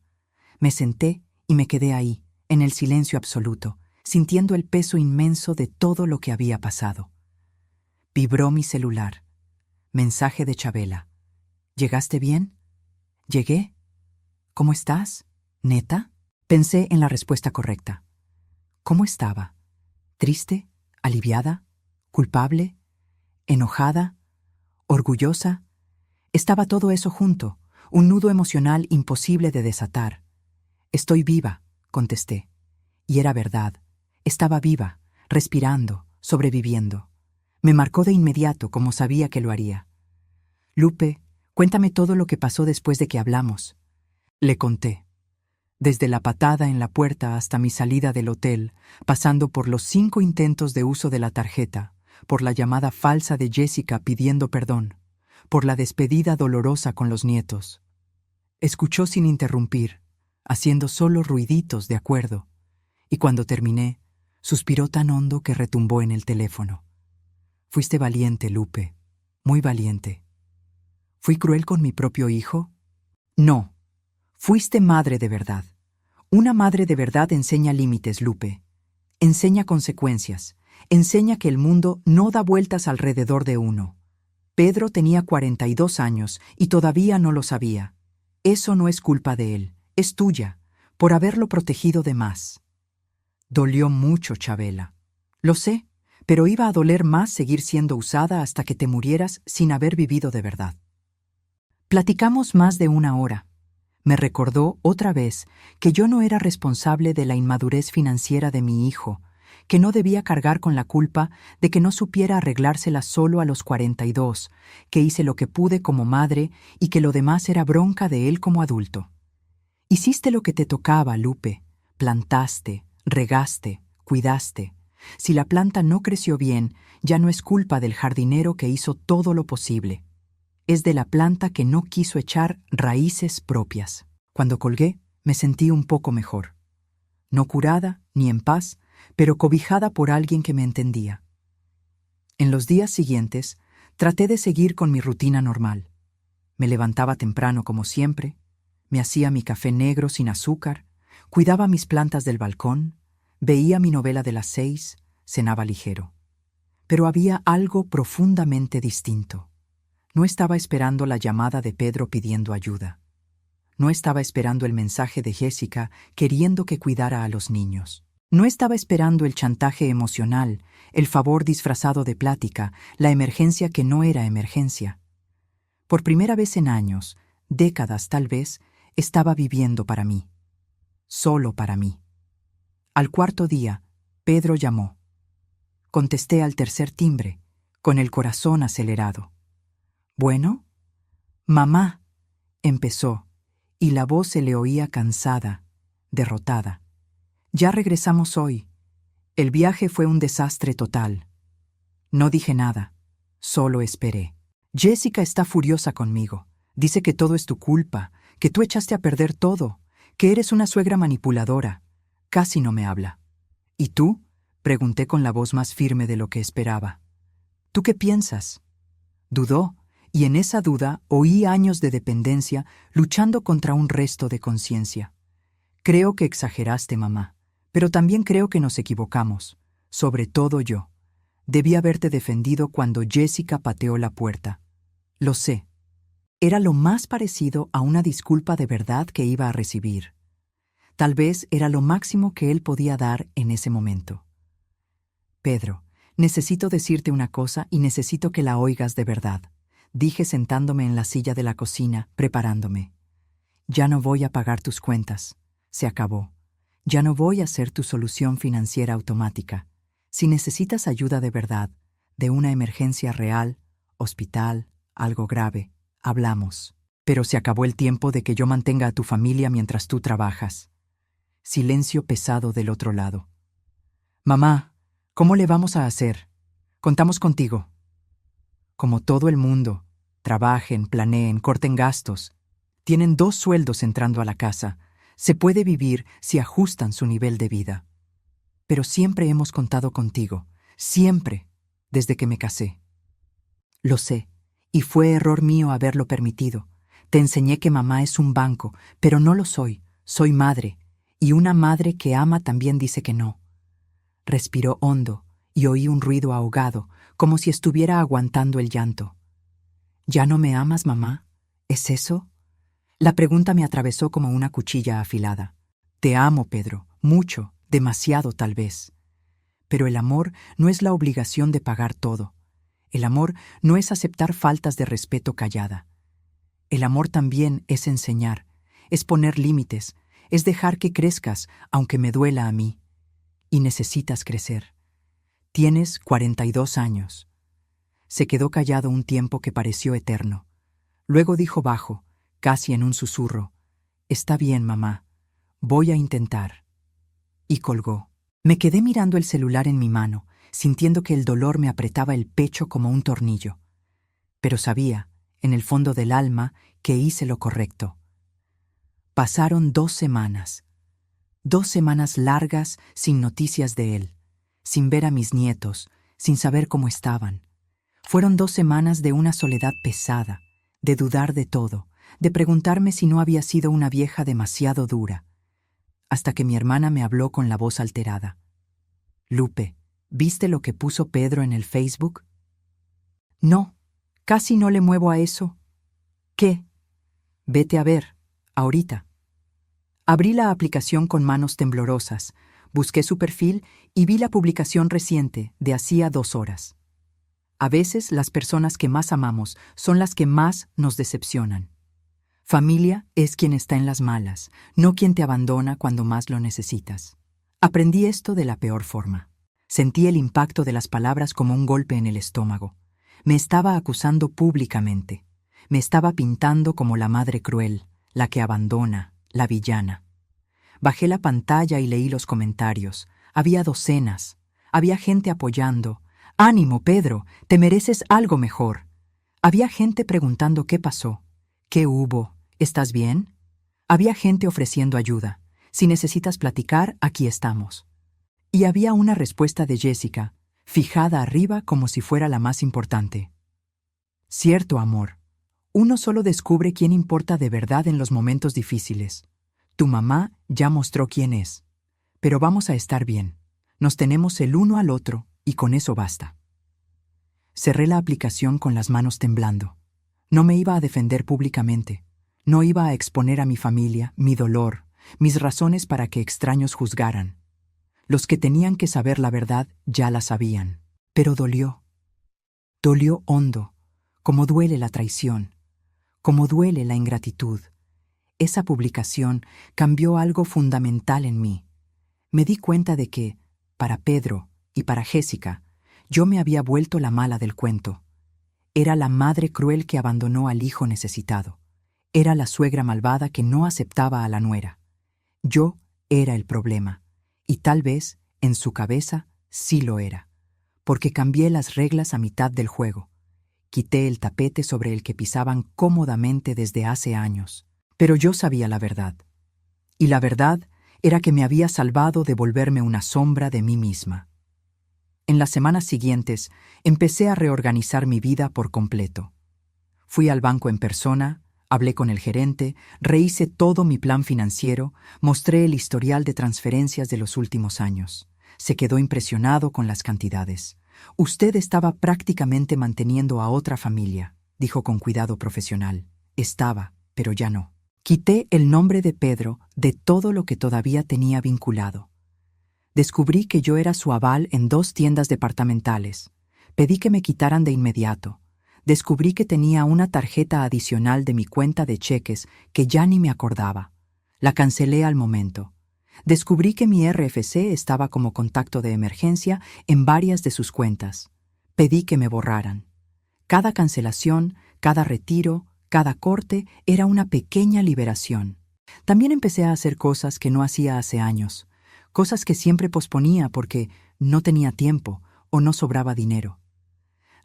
Me senté y me quedé ahí, en el silencio absoluto, sintiendo el peso inmenso de todo lo que había pasado. Vibró mi celular. Mensaje de Chabela. ¿Llegaste bien? ¿Llegué? ¿Cómo estás? ¿Neta? Pensé en la respuesta correcta. ¿Cómo estaba? ¿Triste? ¿Aliviada? ¿Culpable? ¿Enojada? ¿Orgullosa? Estaba todo eso junto, un nudo emocional imposible de desatar. Estoy viva, contesté. Y era verdad. Estaba viva, respirando, sobreviviendo. Me marcó de inmediato, como sabía que lo haría. Lupe, cuéntame todo lo que pasó después de que hablamos. Le conté. Desde la patada en la puerta hasta mi salida del hotel, pasando por los 5 intentos de uso de la tarjeta, por la llamada falsa de Jessica pidiendo perdón, por la despedida dolorosa con los nietos. Escuchó sin interrumpir, haciendo solo ruiditos de acuerdo, y cuando terminé, suspiró tan hondo que retumbó en el teléfono. Fuiste valiente, Lupe, muy valiente. ¿Fui cruel con mi propio hijo? No. Fuiste madre de verdad. Una madre de verdad enseña límites, Lupe. Enseña consecuencias. Enseña que el mundo no da vueltas alrededor de uno. Pedro tenía 42 años y todavía no lo sabía. Eso no es culpa de él, es tuya, por haberlo protegido de más. Dolió mucho, Chabela. Lo sé, pero iba a doler más seguir siendo usada hasta que te murieras sin haber vivido de verdad. Platicamos más de 1 hora. Me recordó otra vez que yo no era responsable de la inmadurez financiera de mi hijo, que no debía cargar con la culpa de que no supiera arreglársela solo a los 42, que hice lo que pude como madre y que lo demás era bronca de él como adulto. Hiciste lo que te tocaba, Lupe. Plantaste, regaste, cuidaste. Si la planta no creció bien, ya no es culpa del jardinero que hizo todo lo posible. Es de la planta que no quiso echar raíces propias. Cuando colgué, me sentí un poco mejor. No curada, ni en paz, pero cobijada por alguien que me entendía. En los días siguientes, traté de seguir con mi rutina normal. Me levantaba temprano como siempre, me hacía mi café negro sin azúcar, cuidaba mis plantas del balcón, veía mi novela de las 6, cenaba ligero. Pero había algo profundamente distinto. No estaba esperando la llamada de Pedro pidiendo ayuda. No estaba esperando el mensaje de Jessica queriendo que cuidara a los niños. No estaba esperando el chantaje emocional, el favor disfrazado de plática, la emergencia que no era emergencia. Por primera vez en años, décadas tal vez, estaba viviendo para mí. Solo para mí. Al 4.º día, Pedro llamó. Contesté al 3er timbre, con el corazón acelerado. ¿Bueno? Mamá, empezó, y la voz se le oía cansada, derrotada. Ya regresamos hoy. El viaje fue un desastre total. No dije nada, solo esperé. Jessica está furiosa conmigo. Dice que todo es tu culpa, que tú echaste a perder todo, que eres una suegra manipuladora. Casi no me habla. ¿Y tú? Pregunté con la voz más firme de lo que esperaba. ¿Tú qué piensas? Dudó, y en esa duda oí años de dependencia luchando contra un resto de conciencia. Creo que exageraste, mamá, pero también creo que nos equivocamos, sobre todo yo. Debí haberte defendido cuando Jessica pateó la puerta. Lo sé. Era lo más parecido a una disculpa de verdad que iba a recibir. Tal vez era lo máximo que él podía dar en ese momento. Pedro, necesito decirte una cosa y necesito que la oigas de verdad, dije sentándome en la silla de la cocina, preparándome. Ya no voy a pagar tus cuentas. Se acabó. Ya no voy a ser tu solución financiera automática. Si necesitas ayuda de verdad, de una emergencia real, hospital, algo grave, hablamos. Pero se acabó el tiempo de que yo mantenga a tu familia mientras tú trabajas. Silencio pesado del otro lado. Mamá, ¿cómo le vamos a hacer? Contamos contigo. Como todo el mundo, trabajen, planeen, corten gastos. Tienen 2 sueldos entrando a la casa. Se puede vivir si ajustan su nivel de vida. Pero siempre hemos contado contigo, siempre, desde que me casé. Lo sé, y fue error mío haberlo permitido. Te enseñé que mamá es un banco, pero no lo soy, soy madre, y una madre que ama también dice que no. Respiró hondo y oí un ruido ahogado, como si estuviera aguantando el llanto. ¿Ya no me amas, mamá? ¿Es eso? La pregunta me atravesó como una cuchilla afilada. Te amo, Pedro, mucho, demasiado tal vez. Pero el amor no es la obligación de pagar todo. El amor no es aceptar faltas de respeto callada. El amor también es enseñar, es poner límites, es dejar que crezcas, aunque me duela a mí. Y necesitas crecer. Tienes 42 años. Se quedó callado un tiempo que pareció eterno. Luego dijo bajo, casi en un susurro, «Está bien, mamá. Voy a intentar. Y colgó. Me quedé mirando el celular en mi mano, sintiendo que el dolor me apretaba el pecho como un tornillo. Pero sabía, en el fondo del alma, que hice lo correcto. Pasaron 2 semanas. 2 semanas largas sin noticias de él, sin ver a mis nietos, sin saber cómo estaban. Fueron 2 semanas de una soledad pesada, de dudar de todo, de preguntarme si no había sido una vieja demasiado dura. Hasta que mi hermana me habló con la voz alterada. Lupe, ¿viste lo que puso Pedro en el Facebook? No, casi no le muevo a eso. ¿Qué? Vete a ver, ahorita. Abrí la aplicación con manos temblorosas, busqué su perfil y vi la publicación reciente de hacía 2 horas. A veces las personas que más amamos son las que más nos decepcionan. Familia es quien está en las malas, no quien te abandona cuando más lo necesitas. Aprendí esto de la peor forma. Sentí el impacto de las palabras como un golpe en el estómago. Me estaba acusando públicamente. Me estaba pintando como la madre cruel, la que abandona, la villana. Bajé la pantalla y leí los comentarios. Había docenas. Había gente apoyando. «¡Ánimo, Pedro! ¡Te mereces algo mejor!». Había gente preguntando qué pasó. ¿Qué hubo? ¿Estás bien? Había gente ofreciendo ayuda. Si necesitas platicar, aquí estamos. Y había una respuesta de Jessica, fijada arriba como si fuera la más importante. Cierto, amor. Uno solo descubre quién importa de verdad en los momentos difíciles. Tu mamá ya mostró quién es. Pero vamos a estar bien. Nos tenemos el uno al otro y con eso basta. Cerré la aplicación con las manos temblando. No me iba a defender públicamente. No iba a exponer a mi familia, mi dolor, mis razones para que extraños juzgaran. Los que tenían que saber la verdad ya la sabían. Pero dolió. Dolió hondo, como duele la traición, como duele la ingratitud. Esa publicación cambió algo fundamental en mí. Me di cuenta de que, para Pedro y para Jessica, yo me había vuelto la mala del cuento. Era la madre cruel que abandonó al hijo necesitado. Era la suegra malvada que no aceptaba a la nuera. Yo era el problema, y tal vez, en su cabeza, sí lo era, porque cambié las reglas a mitad del juego. Quité el tapete sobre el que pisaban cómodamente desde hace años. Pero yo sabía la verdad. Y la verdad era que me había salvado de volverme una sombra de mí misma. En las semanas siguientes, empecé a reorganizar mi vida por completo. Fui al banco en persona, hablé con el gerente, rehice todo mi plan financiero, mostré el historial de transferencias de los últimos años. Se quedó impresionado con las cantidades. «Usted estaba prácticamente manteniendo a otra familia», dijo con cuidado profesional. Estaba, pero ya no. Quité el nombre de Pedro de todo lo que todavía tenía vinculado. Descubrí que yo era su aval en 2 tiendas departamentales. Pedí que me quitaran de inmediato. Descubrí que tenía una tarjeta adicional de mi cuenta de cheques que ya ni me acordaba. La cancelé al momento. Descubrí que mi RFC estaba como contacto de emergencia en varias de sus cuentas. Pedí que me borraran. Cada cancelación, cada retiro, cada corte era una pequeña liberación. También empecé a hacer cosas que no hacía hace años, cosas que siempre posponía porque no tenía tiempo o no sobraba dinero.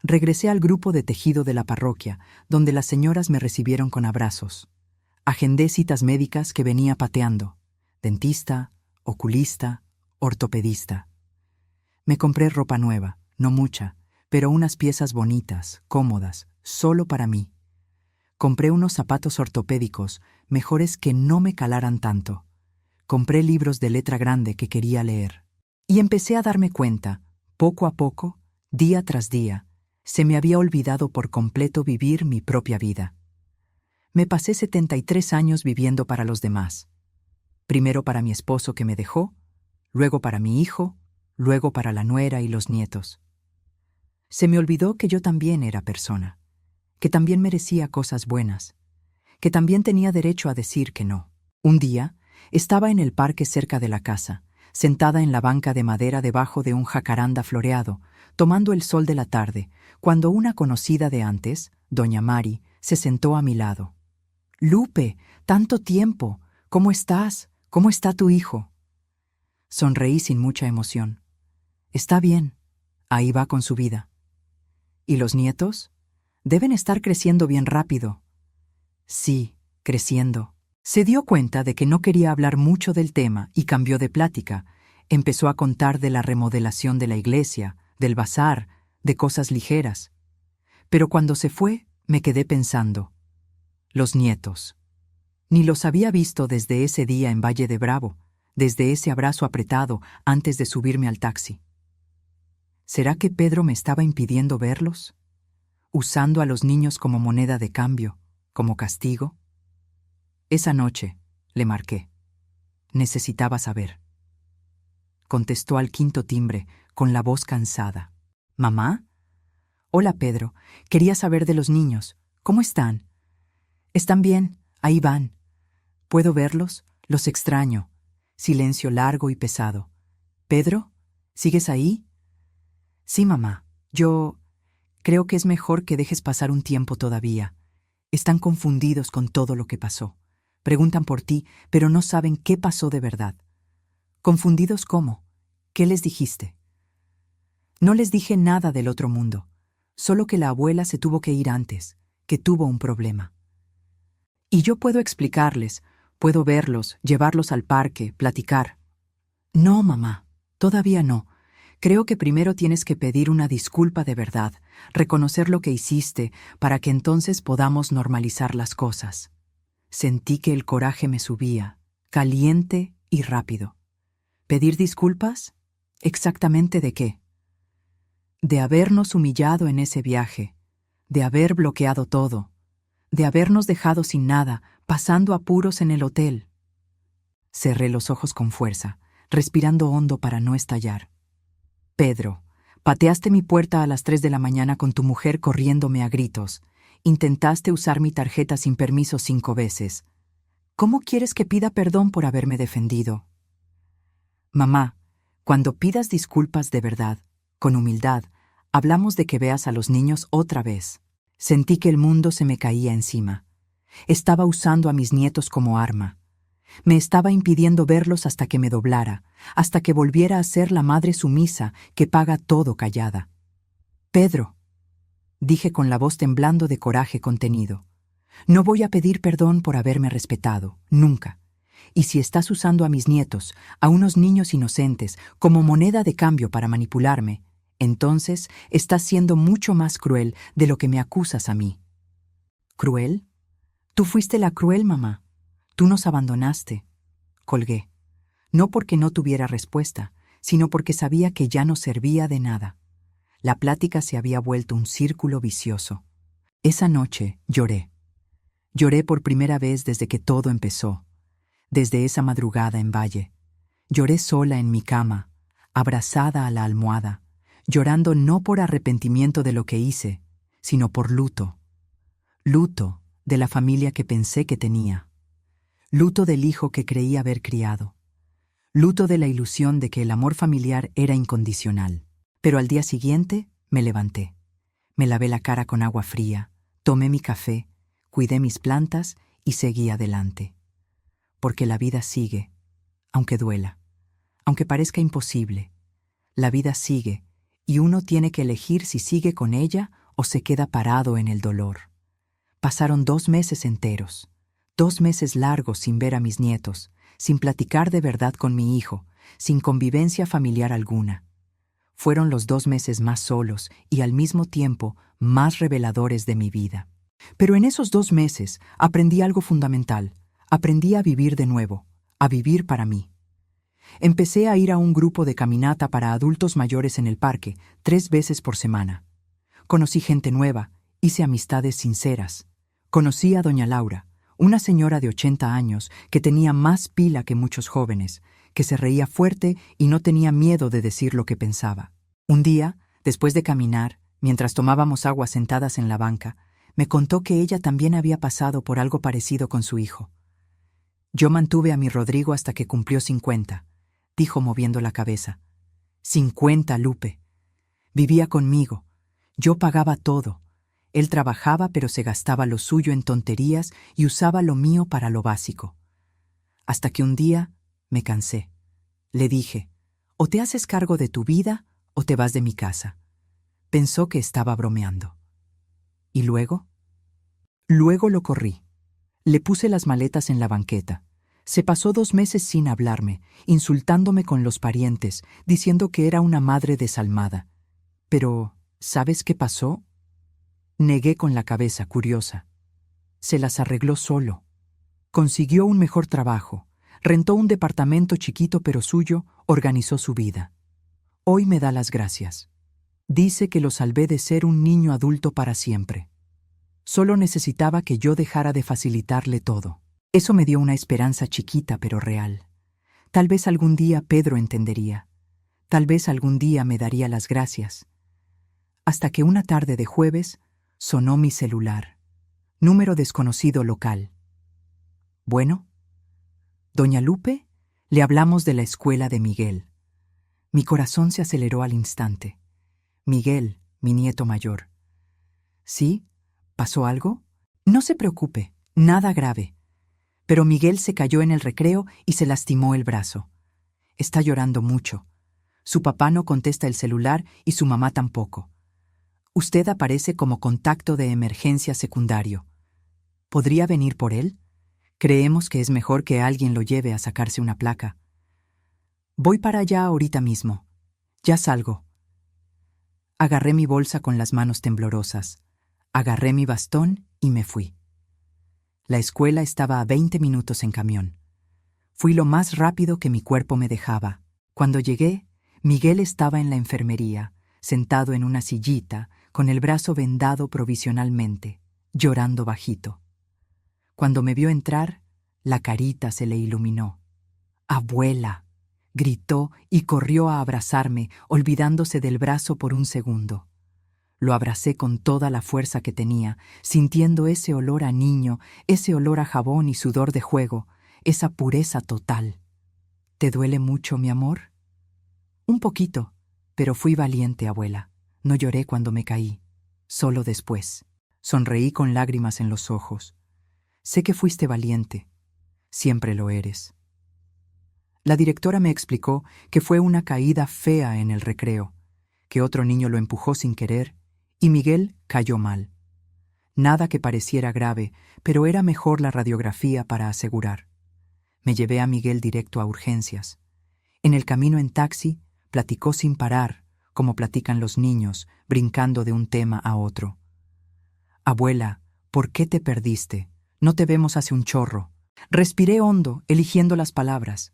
Regresé al grupo de tejido de la parroquia, donde las señoras me recibieron con abrazos. Agendé citas médicas que venía pateando: dentista, oculista, ortopedista. Me compré ropa nueva, no mucha, pero unas piezas bonitas, cómodas, solo para mí. Compré unos zapatos ortopédicos, mejores que no me calaran tanto. Compré libros de letra grande que quería leer. Y empecé a darme cuenta, poco a poco, día tras día, se me había olvidado por completo vivir mi propia vida. Me pasé 73 años viviendo para los demás. Primero para mi esposo que me dejó, luego para mi hijo, luego para la nuera y los nietos. Se me olvidó que yo también era persona, que también merecía cosas buenas, que también tenía derecho a decir que no. Un día, estaba en el parque cerca de la casa, sentada en la banca de madera debajo de un jacaranda floreado, tomando el sol de la tarde, cuando una conocida de antes, doña Mari, se sentó a mi lado. «Lupe, tanto tiempo. ¿Cómo estás? ¿Cómo está tu hijo? Sonreí sin mucha emoción. Está bien. Ahí va con su vida. ¿Y los nietos? Deben estar creciendo bien rápido. Sí, creciendo. Se dio cuenta de que no quería hablar mucho del tema y cambió de plática. Empezó a contar de la remodelación de la iglesia, del bazar, de cosas ligeras. Pero cuando se fue, me quedé pensando. Los nietos. Ni los había visto desde ese día en Valle de Bravo, desde ese abrazo apretado antes de subirme al taxi. ¿Será que Pedro me estaba impidiendo verlos? ¿Usando a los niños como moneda de cambio, como castigo? Esa noche le marqué. Necesitaba saber. Contestó al quinto timbre, con la voz cansada. ¿Mamá? Hola, Pedro. Quería saber de los niños. ¿Cómo están? Están bien. Ahí van. ¿Puedo verlos? Los extraño. Silencio largo y pesado. ¿Pedro? ¿Sigues ahí? Sí, mamá. Yo creo que es mejor que dejes pasar un tiempo todavía. Están confundidos con todo lo que pasó. Preguntan por ti, pero no saben qué pasó de verdad. ¿Confundidos cómo? ¿Qué les dijiste? No les dije nada del otro mundo, solo que la abuela se tuvo que ir antes, que tuvo un problema. Y yo puedo explicarles, puedo verlos, llevarlos al parque, platicar. No, mamá, todavía no. Creo que primero tienes que pedir una disculpa de verdad, reconocer lo que hiciste, para que entonces podamos normalizar las cosas. Sentí que el coraje me subía, caliente y rápido. ¿Pedir disculpas? ¿Exactamente de qué? De habernos humillado en ese viaje, de haber bloqueado todo, de habernos dejado sin nada, pasando apuros en el hotel. Cerré los ojos con fuerza, respirando hondo para no estallar. Pedro, pateaste mi puerta a las 3 de la mañana con tu mujer corriéndome a gritos. Intentaste usar mi tarjeta sin permiso 5 veces. ¿Cómo quieres que pida perdón por haberme defendido? Mamá, cuando pidas disculpas de verdad, con humildad, hablamos de que veas a los niños otra vez. Sentí que el mundo se me caía encima. Estaba usando a mis nietos como arma. Me estaba impidiendo verlos hasta que me doblara, hasta que volviera a ser la madre sumisa que paga todo callada. Pedro, dije con la voz temblando de coraje contenido, no voy a pedir perdón por haberme respetado, nunca. Y si estás usando a mis nietos, a unos niños inocentes, como moneda de cambio para manipularme, entonces estás siendo mucho más cruel de lo que me acusas a mí. ¿Cruel? Tú fuiste la cruel, mamá. Tú nos abandonaste. Colgué. No porque no tuviera respuesta, sino porque sabía que ya no servía de nada. La plática se había vuelto un círculo vicioso. Esa noche lloré. Lloré por primera vez desde que todo empezó. Desde esa madrugada en Valle. Lloré sola en mi cama, abrazada a la almohada, llorando no por arrepentimiento de lo que hice, sino por luto. Luto de la familia que pensé que tenía. Luto del hijo que creí haber criado. Luto de la ilusión de que el amor familiar era incondicional. Pero al día siguiente me levanté. Me lavé la cara con agua fría, tomé mi café, cuidé mis plantas y seguí adelante. Porque la vida sigue, aunque duela, aunque parezca imposible. La vida sigue, y uno tiene que elegir si sigue con ella o se queda parado en el dolor. Pasaron 2 meses enteros, 2 meses largos sin ver a mis nietos, sin platicar de verdad con mi hijo, sin convivencia familiar alguna. Fueron los 2 meses más solos y al mismo tiempo más reveladores de mi vida. Pero en esos 2 meses aprendí algo fundamental. Aprendí a vivir de nuevo, a vivir para mí. Empecé a ir a un grupo de caminata para adultos mayores en el parque, 3 veces por semana. Conocí gente nueva, hice amistades sinceras. Conocí a doña Laura, una señora de 80 años que tenía más pila que muchos jóvenes, que se reía fuerte y no tenía miedo de decir lo que pensaba. Un día, después de caminar, mientras tomábamos agua sentadas en la banca, me contó que ella también había pasado por algo parecido con su hijo. Yo mantuve a mi Rodrigo hasta que cumplió 50, dijo moviendo la cabeza. 50, Lupe. Vivía conmigo. Yo pagaba todo. Él trabajaba pero se gastaba lo suyo en tonterías y usaba lo mío para lo básico. Hasta que un día Me cansé. Le dije, o te haces cargo de tu vida o te vas de mi casa. Pensó que estaba bromeando. ¿Y luego? Luego lo corrí. Le puse las maletas en la banqueta. Se pasó 2 meses sin hablarme, insultándome con los parientes, diciendo que era una madre desalmada. Pero, ¿sabes qué pasó? Negué con la cabeza, curiosa. Se las arregló solo. Consiguió un mejor trabajo, rentó un departamento chiquito pero suyo, organizó su vida. Hoy me da las gracias. Dice que lo salvé de ser un niño adulto para siempre. Solo necesitaba que yo dejara de facilitarle todo. Eso me dio una esperanza chiquita pero real. Tal vez algún día Pedro entendería. Tal vez algún día me daría las gracias. Hasta que una tarde de jueves sonó mi celular. Número desconocido local. Bueno, doña Lupe, le hablamos de la escuela de Miguel. Mi corazón se aceleró al instante. Miguel, mi nieto mayor. ¿Sí? ¿Pasó algo? No se preocupe, nada grave. Pero Miguel se cayó en el recreo y se lastimó el brazo. Está llorando mucho. Su papá no contesta el celular y su mamá tampoco. Usted aparece como contacto de emergencia secundario. ¿Podría venir por él? Creemos que es mejor que alguien lo lleve a sacarse una placa. Voy para allá ahorita mismo. Ya salgo. Agarré mi bolsa con las manos temblorosas. Agarré mi bastón y me fui. La escuela estaba a 20 minutos en camión. Fui lo más rápido que mi cuerpo me dejaba. Cuando llegué, Miguel estaba en la enfermería, sentado en una sillita, con el brazo vendado provisionalmente, llorando bajito. Cuando me vio entrar, la carita se le iluminó. ¡Abuela!, gritó y corrió a abrazarme, olvidándose del brazo por un segundo. Lo abracé con toda la fuerza que tenía, sintiendo ese olor a niño, ese olor a jabón y sudor de juego, esa pureza total. ¿Te duele mucho, mi amor? Un poquito, pero fui valiente, abuela. No lloré cuando me caí, solo después. Sonreí con lágrimas en los ojos. Sé que fuiste valiente. Siempre lo eres. La directora me explicó que fue una caída fea en el recreo, que otro niño lo empujó sin querer y Miguel cayó mal. Nada que pareciera grave, pero era mejor la radiografía para asegurar. Me llevé a Miguel directo a urgencias. En el camino en taxi, platicó sin parar, como platican los niños, brincando de un tema a otro. Abuela, ¿por qué te perdiste? No te vemos hace un chorro. Respiré hondo, eligiendo las palabras.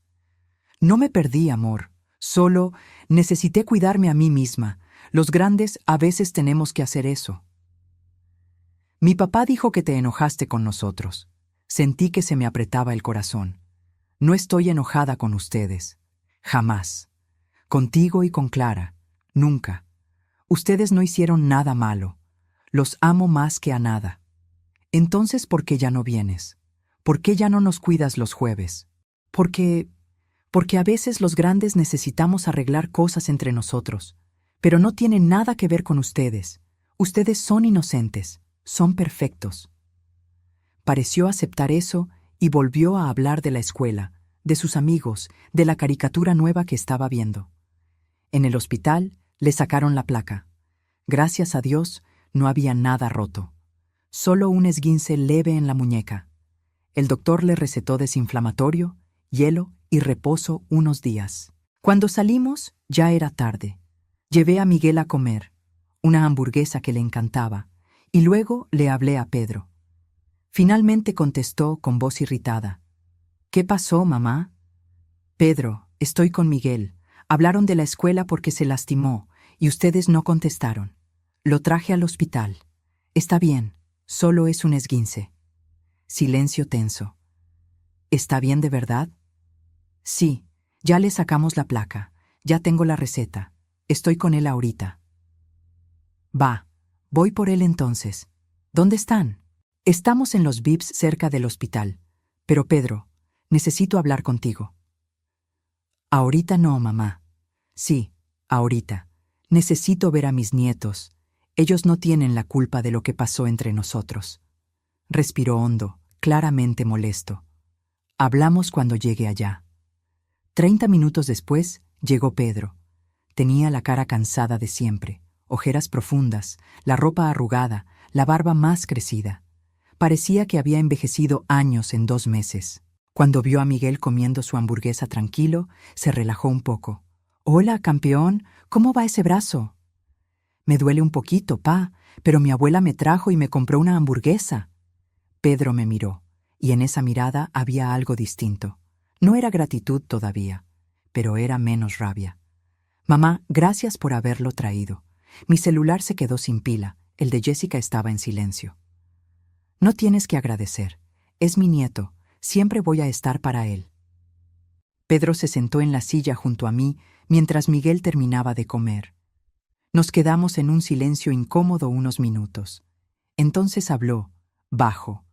No me perdí, amor. Solo necesité cuidarme a mí misma. Los grandes a veces tenemos que hacer eso. Mi papá dijo que te enojaste con nosotros. Sentí que se me apretaba el corazón. No estoy enojada con ustedes. Jamás. Contigo y con Clara. Nunca. Ustedes no hicieron nada malo. Los amo más que a nada. Entonces, ¿por qué ya no vienes? ¿Por qué ya no nos cuidas los jueves? Porque a veces los grandes necesitamos arreglar cosas entre nosotros. Pero no tiene nada que ver con ustedes. Ustedes son inocentes, son perfectos. Pareció aceptar eso y volvió a hablar de la escuela, de sus amigos, de la caricatura nueva que estaba viendo. En el hospital le sacaron la placa. Gracias a Dios, no había nada roto. Solo un esguince leve en la muñeca. El doctor le recetó desinflamatorio, hielo y reposo unos días. Cuando salimos, ya era tarde. Llevé a Miguel a comer, una hamburguesa que le encantaba, y luego le hablé a Pedro. Finalmente contestó con voz irritada. ¿Qué pasó, mamá? Pedro, estoy con Miguel. Hablaron de la escuela porque se lastimó, y ustedes no contestaron. Lo traje al hospital. Está bien, solo es un esguince. Silencio tenso. ¿Está bien de verdad? Sí, ya le sacamos la placa. Ya tengo la receta. Estoy con él ahorita. Va, voy por él entonces. ¿Dónde están? Estamos en los VIPs cerca del hospital. Pero Pedro, necesito hablar contigo. Ahorita no, mamá. Sí, ahorita. Necesito ver a mis nietos. Ellos no tienen la culpa de lo que pasó entre nosotros. Respiró hondo, claramente molesto. Hablamos cuando llegue allá. 30 minutos después llegó Pedro. Tenía la cara cansada de siempre, ojeras profundas, la ropa arrugada, la barba más crecida. Parecía que había envejecido años en 2 meses. Cuando vio a Miguel comiendo su hamburguesa tranquilo, se relajó un poco. «Hola, campeón, ¿cómo va ese brazo?» «Me duele un poquito, pa, pero mi abuela me trajo y me compró una hamburguesa». Pedro me miró, y en esa mirada había algo distinto. No era gratitud todavía, pero era menos rabia. «Mamá, gracias por haberlo traído. Mi celular se quedó sin pila, el de Jessica estaba en silencio». «No tienes que agradecer. Es mi nieto. Siempre voy a estar para él». Pedro se sentó en la silla junto a mí mientras Miguel terminaba de comer. Nos quedamos en un silencio incómodo unos minutos. Entonces habló, bajo.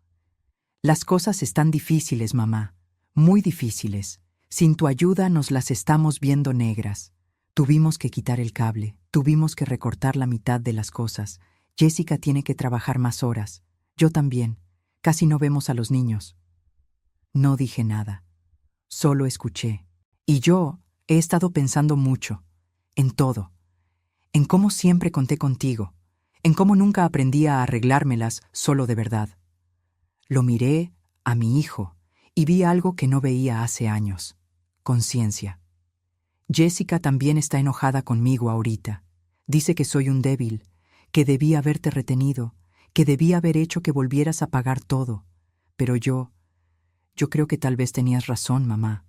«Las cosas están difíciles, mamá. Muy difíciles. Sin tu ayuda nos las estamos viendo negras. Tuvimos que quitar el cable, tuvimos que recortar la mitad de las cosas. Jessica tiene que trabajar más horas. Yo también. Casi no vemos a los niños». No dije nada. Solo escuché. Y yo he estado pensando mucho. En todo. En cómo siempre conté contigo. En cómo nunca aprendí a arreglármelas solo de verdad. Lo miré a mi hijo y vi algo que no veía hace años. Conciencia. Jessica también está enojada conmigo ahorita. Dice que soy un débil, que debí haberte retenido, que debí haber hecho que volvieras a pagar todo. Pero yo creo que tal vez tenías razón, mamá.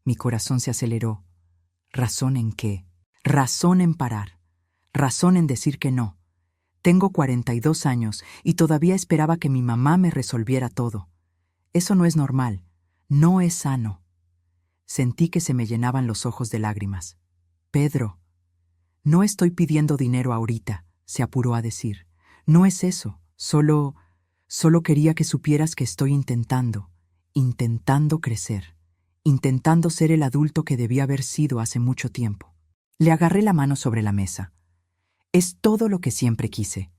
Mi corazón se aceleró. ¿Razón en qué? Razón en parar. Razón en decir que no. Tengo 42 años y todavía esperaba que mi mamá me resolviera todo. Eso no es normal. No es sano. Sentí que se me llenaban los ojos de lágrimas. «Pedro, no estoy pidiendo dinero ahorita», se apuró a decir. «No es eso. Solo quería que supieras que estoy intentando crecer, intentando ser el adulto que debí haber sido hace mucho tiempo». Le agarré la mano sobre la mesa. «Es todo lo que siempre quise.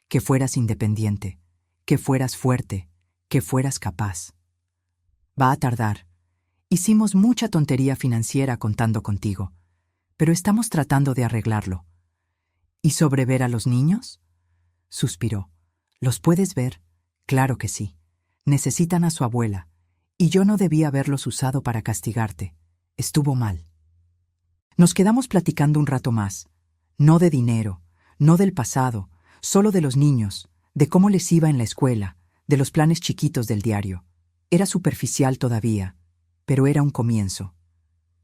Que fueras independiente, que fueras fuerte, que fueras capaz. Va a tardar. Hicimos mucha tontería financiera contando contigo, pero estamos tratando de arreglarlo». «¿Y sobre ver a los niños?», suspiró. «¿Los puedes ver?». «Claro que sí. Necesitan a su abuela, y yo no debía haberlos usado para castigarte. Estuvo mal». Nos quedamos platicando un rato más. No de dinero, no del pasado, solo de los niños, de cómo les iba en la escuela, de los planes chiquitos del diario. Era superficial todavía, pero era un comienzo.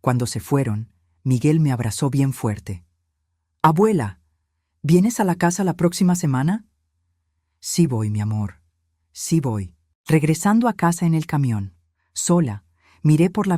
Cuando se fueron, Miguel me abrazó bien fuerte. «Abuela, ¿vienes a la casa la próxima semana?». «Sí voy, mi amor. Sí voy». Regresando a casa en el camión, sola, miré por la ventana.